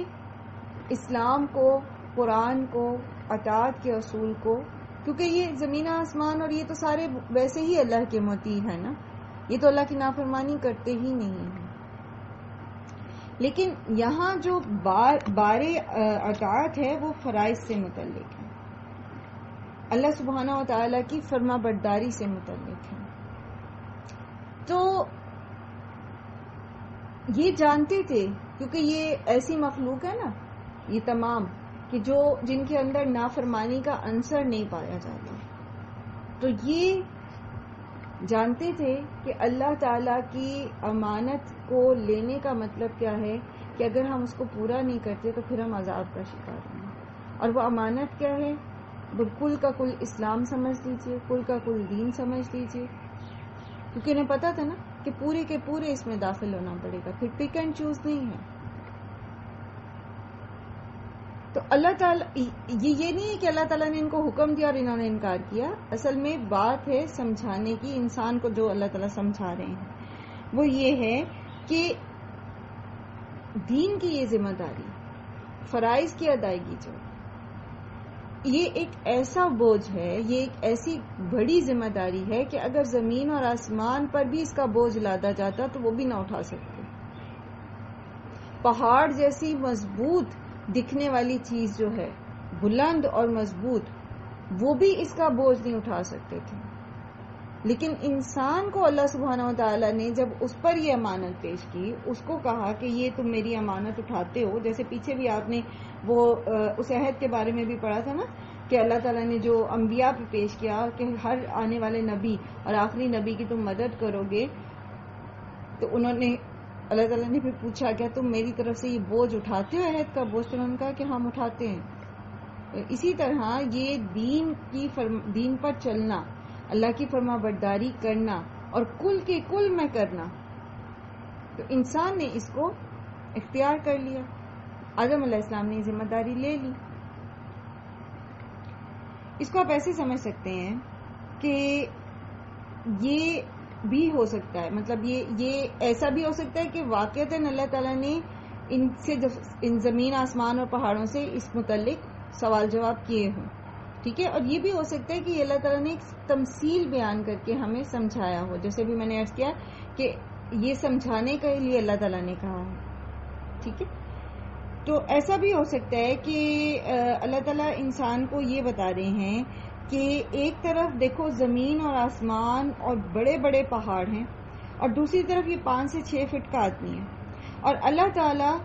Speaker 1: اسلام کو، قرآن کو، اطاعت کے اصول کو، کیونکہ یہ زمین آسمان اور یہ تو سارے ویسے ہی اللہ کے مطیع ہیں نا، یہ تو اللہ کی نافرمانی کرتے ہی نہیں ہیں. لیکن یہاں جو بار اطاعت ہے وہ فرائض سے متعلق ہے، اللہ سبحانہ و تعالیٰ کی فرما برداری سے متعلق ہے. تو یہ جانتے تھے کیونکہ یہ ایسی مخلوق ہے نا، یہ تمام کہ جن کے اندر نافرمانی کا عنصر نہیں پایا جاتا، تو یہ جانتے تھے کہ اللہ تعالیٰ کی امانت کو لینے کا مطلب کیا ہے کہ اگر ہم اس کو پورا نہیں کرتے تو پھر ہم عذاب کا شکار ہیں. اور وہ امانت کیا ہے؟ کل کا کل اسلام سمجھ لیجئے، کل کا کل دین سمجھ لیجئے، کیونکہ انہیں پتا تھا نا کہ پورے کے پورے اس میں داخل ہونا پڑے گا، پھر پک اینڈ چوز نہیں ہے. تو اللہ تعالیٰ یہ نہیں ہے کہ اللہ تعالیٰ نے ان کو حکم دیا اور انہوں نے انکار کیا. اصل میں بات ہے سمجھانے کی. انسان کو جو اللہ تعالیٰ سمجھا رہے ہیں وہ یہ ہے کہ دین کی یہ ذمہ داری، فرائض کی ادائیگی، جو یہ ایک ایسا بوجھ ہے، یہ ایک ایسی بڑی ذمہ داری ہے کہ اگر زمین اور آسمان پر بھی اس کا بوجھ لادا جاتا تو وہ بھی نہ اٹھا سکتے. پہاڑ جیسی مضبوط دکھنے والی چیز جو ہے، بلند اور مضبوط، وہ بھی اس کا بوجھ نہیں اٹھا سکتے تھے. لیکن انسان کو اللہ سبحانہ و تعالیٰ نے جب اس پر یہ امانت پیش کی، اس کو کہا کہ یہ تم میری امانت اٹھاتے ہو. جیسے پیچھے بھی آپ نے وہ اس عہد کے بارے میں بھی پڑھا تھا نا کہ اللہ تعالیٰ نے جو انبیاء پہ پیش کیا کہ ہر آنے والے نبی اور آخری نبی کی تم مدد کرو گے، تو انہوں نے اللہ تعالیٰ نے پھر پوچھا کیا تم میری طرف سے یہ بوجھ اٹھاتے ہو، عہد کا بوجھ؟ تو انہوں نے کہا کہ ہم اٹھاتے ہیں. اسی طرح یہ دین پر چلنا، اللہ کی فرما برداری کرنا اور کل کے کل میں کرنا، تو انسان نے اس کو اختیار کر لیا. آدم علیہ السلام نے ذمہ داری لے لی. اس کو آپ ایسے سمجھ سکتے ہیں کہ یہ بھی ہو سکتا ہے، مطلب یہ ایسا بھی ہو سکتا ہے کہ واقعتاً اللہ تعالیٰ نے ان زمین آسمان اور پہاڑوں سے اس متعلق سوال جواب کیے ہوں، ٹھیک ہے. اور یہ بھی ہو سکتا ہے کہ اللہ تعالیٰ نے ایک تمثیل بیان کر کے ہمیں سمجھایا ہو، جیسے بھی میں نے عرض کیا کہ یہ سمجھانے کے لیے اللہ تعالیٰ نے کہا ہے، ٹھیک ہے. تو ایسا بھی ہو سکتا ہے کہ اللہ تعالیٰ انسان کو یہ بتا رہے ہیں کہ ایک طرف دیکھو زمین اور آسمان اور بڑے بڑے پہاڑ ہیں، اور دوسری طرف یہ 5 سے 6 فٹ کا آدمی ہے، اور اللہ تعالیٰ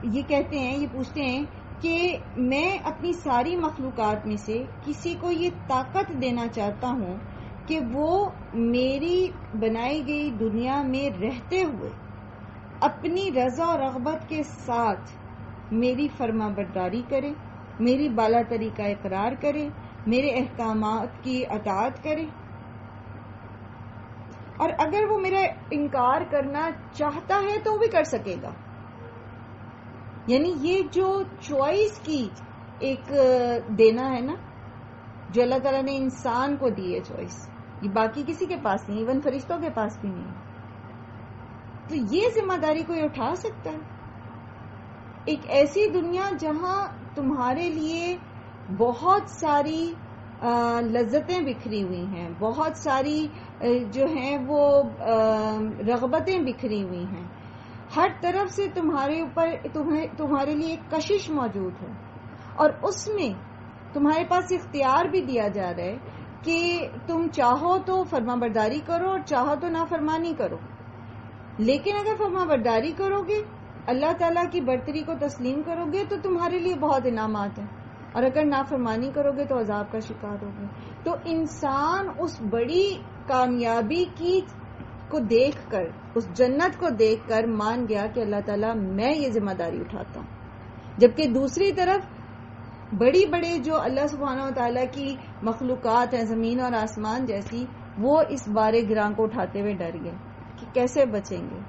Speaker 1: یہ کہتے ہیں، یہ پوچھتے ہیں کہ میں اپنی ساری مخلوقات میں سے کسی کو یہ طاقت دینا چاہتا ہوں کہ وہ میری بنائی گئی دنیا میں رہتے ہوئے اپنی رضا و رغبت کے ساتھ میری فرما برداری کرے، میری بالا تری کا اقرار کرے، میرے احکامات کی اطاعت کرے، اور اگر وہ میرا انکار کرنا چاہتا ہے تو وہ بھی کر سکے گا. یعنی یہ جو چوائس کی ایک دینا ہے نا، جو اللہ تعالیٰ نے انسان کو دی ہے چوائس، یہ باقی کسی کے پاس نہیں، ایون فرشتوں کے پاس بھی نہیں. تو یہ ذمہ داری کوئی اٹھا سکتا ہے؟ ایک ایسی دنیا جہاں تمہارے لیے بہت ساری لذتیں بکھری ہوئی ہیں، بہت ساری جو ہیں وہ رغبتیں بکھری ہوئی ہیں، ہر طرف سے تمہارے اوپر تمہارے لیے ایک کشش موجود ہے، اور اس میں تمہارے پاس اختیار بھی دیا جا رہا ہے کہ تم چاہو تو فرما برداری کرو اور چاہو تو نافرمانی کرو. لیکن اگر فرما برداری کرو گے، اللہ تعالیٰ کی برتری کو تسلیم کرو گے، تو تمہارے لیے بہت انعامات ہیں، اور اگر نافرمانی کرو گے تو عذاب کا شکار ہوگے. تو انسان اس بڑی کامیابی کو دیکھ کر، اس جنت کو دیکھ کر مان گیا کہ اللہ تعالیٰ میں یہ ذمہ داری اٹھاتا ہوں. جبکہ دوسری طرف بڑے جو اللہ سبحانہ و تعالیٰ کی مخلوقات ہیں، زمین اور آسمان جیسی، وہ اس بارے گراں کو اٹھاتے ہوئے ڈر گئے کہ کیسے بچیں گے،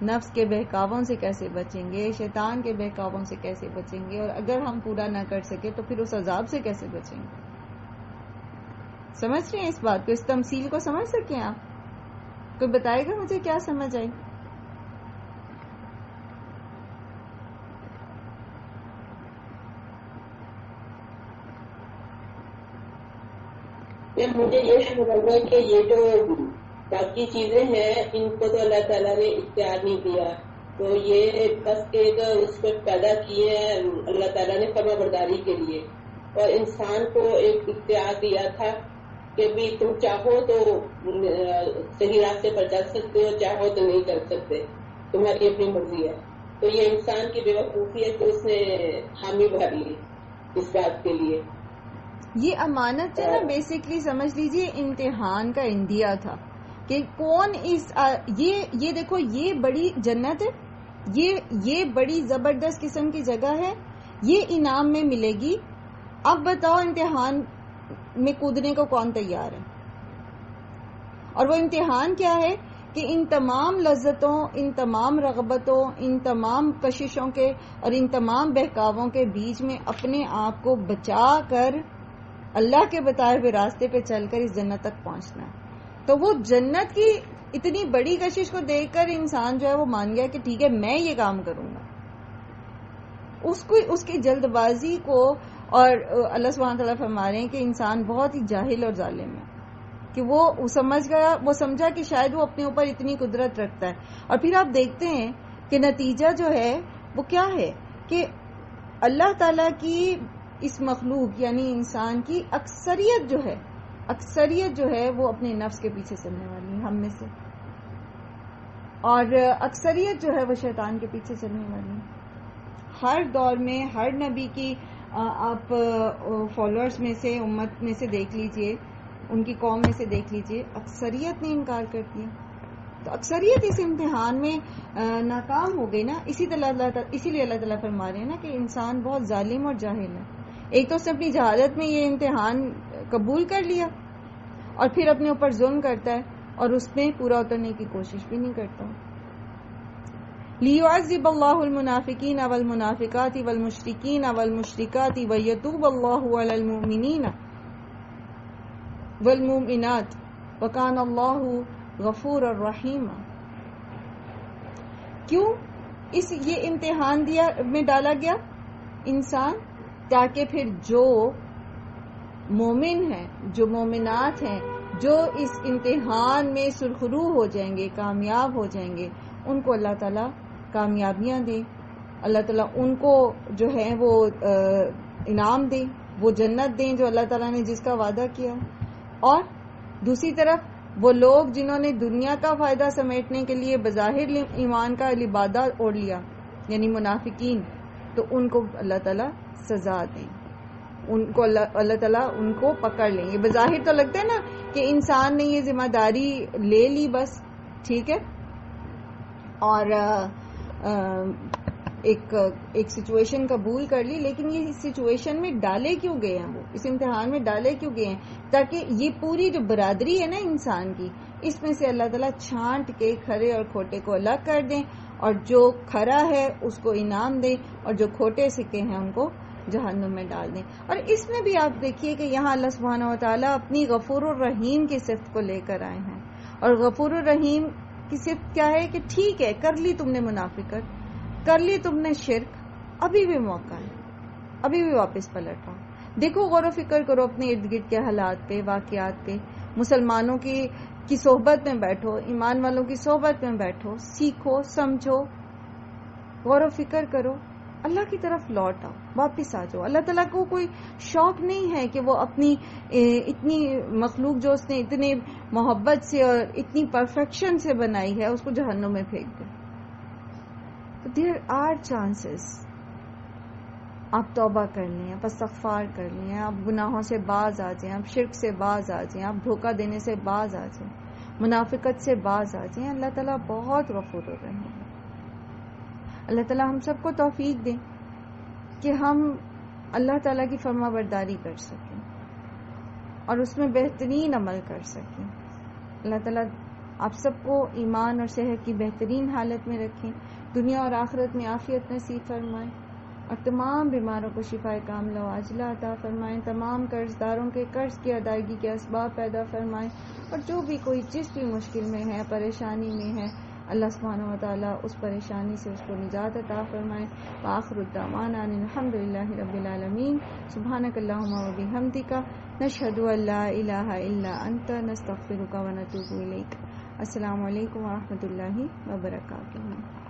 Speaker 1: نفس کے بہکاووں سے کیسے بچیں گے، شیطان کے بہکاووں سے کیسے بچیں گے، اور اگر ہم پورا نہ کر سکے تو پھر اس عذاب سے کیسے بچیں گے. سمجھ رہے ہیں اس بات کو، اس تمثیل کو سمجھ سکیں آپ؟ کوئی بتائے گا مجھے کیا سمجھ آئی؟
Speaker 2: مجھے یہ سمجھ ہے کہ یہ جو باقی چیزیں ہیں ان کو تو اللہ تعالیٰ نے اختیار نہیں دیا، تو یہ بس ایک اس کو پیدا کیے ہیں اللہ تعالیٰ نے فرما برداری کے لیے، اور انسان کو ایک اختیار دیا تھا کہ بھی تم چاہو تو صحیح راستے پر چل سکتے ہو، چاہو تو نہیں چل سکتے، تمہاری اپنی مرضی ہے. تو یہ انسان کی بے وقوفی ہے کہ اس نے حامی بھر لی اس بات کے لیے.
Speaker 1: یہ امانت ہے نا، بیسکلی سمجھ لیجئے امتحان کا اندیا تھا کہ کون یہ دیکھو یہ بڑی جنت ہے، یہ بڑی زبردست قسم کی جگہ ہے، یہ انعام میں ملے گی. اب بتاؤ امتحان میں کودنے کو کون تیار ہے؟ اور وہ امتحان کیا ہے کہ ان تمام لذتوں، ان تمام رغبتوں، ان تمام کششوں کے اور ان تمام بہکاووں کے بیچ میں اپنے آپ کو بچا کر اللہ کے بتائے ہوئے راستے پہ چل کر اس جنت تک پہنچنا ہے. تو وہ جنت کی اتنی بڑی کشش کو دیکھ کر انسان جو ہے وہ مان گیا کہ ٹھیک ہے میں یہ کام کروں گا. اس کی جلد بازی کو، اور اللہ سبحانہ تعالیٰ فرما رہے ہیں کہ انسان بہت ہی جاہل اور ظالم ہے کہ وہ سمجھا کہ شاید وہ اپنے اوپر اتنی قدرت رکھتا ہے. اور پھر آپ دیکھتے ہیں کہ نتیجہ جو ہے وہ کیا ہے کہ اللہ تعالیٰ کی اس مخلوق یعنی انسان کی اکثریت جو ہے وہ اپنے نفس کے پیچھے چلنے والی ہے ہم میں سے، اور اکثریت جو ہے وہ شیطان کے پیچھے چلنے والی ہے. ہر دور میں ہر نبی کی آپ فالوورز میں سے، امت میں سے دیکھ لیجئے، ان کی قوم میں سے دیکھ لیجئے، اکثریت نے انکار کر دیا. تو اکثریت اس امتحان میں ناکام ہو گئی نا. اسی لیے اللہ تعالیٰ فرما رہے ہیں نا کہ انسان بہت ظالم اور جاہل ہے. ایک تو اس نے اپنی جہالت میں یہ امتحان قبول کر لیا، اور پھر اپنے اوپر ظلم کرتا ہے اور اس میں پورا اترنے کی کوشش بھی نہیں کرتا. لِيُعَذِّبَ اللَّهُ الْمُنَافِقِينَ وَالْمُنَافِقَاتِ وَالْمُشْرِكِينَ وَالْمُشْرِكَاتِ وَيَتُوبَ اللَّهُ عَلَى الْمُؤْمِنِينَ وَالْمُؤْمِنَاتِ وَكَانَ اللَّهُ غَفُورًا رَحِيمًا. کیوں یہ امتحان میں ڈالا گیا انسان؟ تاکہ پھر جو مومن ہیں، جو مومنات ہیں، جو اس امتحان میں سرخرو ہو جائیں گے، کامیاب ہو جائیں گے، ان کو اللہ تعالیٰ کامیابیاں دے، اللہ تعالیٰ ان کو جو ہے وہ انعام دے، وہ جنت دیں جو اللہ تعالیٰ نے جس کا وعدہ کیا. اور دوسری طرف وہ لوگ جنہوں نے دنیا کا فائدہ سمیٹنے کے لیے بظاہر ایمان کا لبادہ اوڑھ لیا، یعنی منافقین، تو ان کو اللہ تعالیٰ سزا دیں، ان کو اللہ تعالیٰ ان کو پکڑ لیں. یہ بظاہر تو لگتا ہے نا کہ انسان نے یہ ذمہ داری لے لی بس، ٹھیک ہے، اور ایک سچویشن قبول کر لی، لیکن یہ سچویشن میں ڈالے کیوں گئے ہیں، وہ اس امتحان میں ڈالے کیوں گئے ہیں؟ تاکہ یہ پوری جو برادری ہے نا انسان کی، اس میں سے اللہ تعالیٰ چھانٹ کے کھرے اور کھوٹے کو الگ کر دیں، اور جو کھرا ہے اس کو انعام دیں، اور جو کھوٹے سکے ہیں ان کو جہنم میں ڈال دیں. اور اس میں بھی آپ دیکھیے کہ یہاں اللہ سبحانہ و تعالیٰ اپنی غفور الرحیم کی صفت کو لے کر آئے ہیں. اور غفور الرحیم کی صفت کیا ہے کہ ٹھیک ہے، کر لی تم نے منافقت، کر لی تم نے شرک، ابھی بھی موقع ہے، ابھی بھی واپس پلٹ آؤ. دیکھو، غور و فکر کرو اپنے ارد گرد کے حالات پہ، واقعات پہ. مسلمانوں کی صحبت میں بیٹھو، ایمان والوں کی صحبت میں بیٹھو، سیکھو، سمجھو، غور و فکر کرو، اللہ کی طرف لوٹ آؤ، واپس آ جاؤ. اللہ تعالیٰ کو کوئی شوق نہیں ہے کہ وہ اپنی اتنی مخلوق جو اس نے اتنے محبت سے اور اتنی پرفیکشن سے بنائی ہے اس کو جہنم میں پھینک دے. There are chances. آپ توبہ کر لیں، آپ استغفار کر لیں، آپ گناہوں سے باز آ جائیں، آپ شرک سے باز آ جائیں، آپ دھوکہ دینے سے باز آ جائیں، منافقت سے باز آ جائیں. اللہ تعالیٰ بہت غفور الرحیم ہے. اللہ تعالیٰ ہم سب کو توفیق دیں کہ ہم اللہ تعالیٰ کی فرما برداری کر سکیں اور اس میں بہترین عمل کر سکیں. اللہ تعالیٰ آپ سب کو ایمان اور صحت کی بہترین حالت میں رکھیں، دنیا اور آخرت میں عافیت نصیب فرمائیں، اور تمام بیماروں کو شفائے کاملہ و عاجلہ عطا فرمائیں. تمام قرض داروں کے قرض کی ادائیگی کے اسباب پیدا فرمائیں، اور جو بھی کوئی جس بھی مشکل میں ہے، پریشانی میں ہے، اللہ سبحانہ و تعالیٰ اس پریشانی سے اس کو نجات عطا فرمائے. وآخر الدعوانا ان الحمدللہ رب العالمین. سبحانک اللہم و بحمدک، نشہد ان لا الہ الا انت، نستغفرک و نتوب الیک. السلام علیکم و رحمۃ اللہ وبرکاتہ.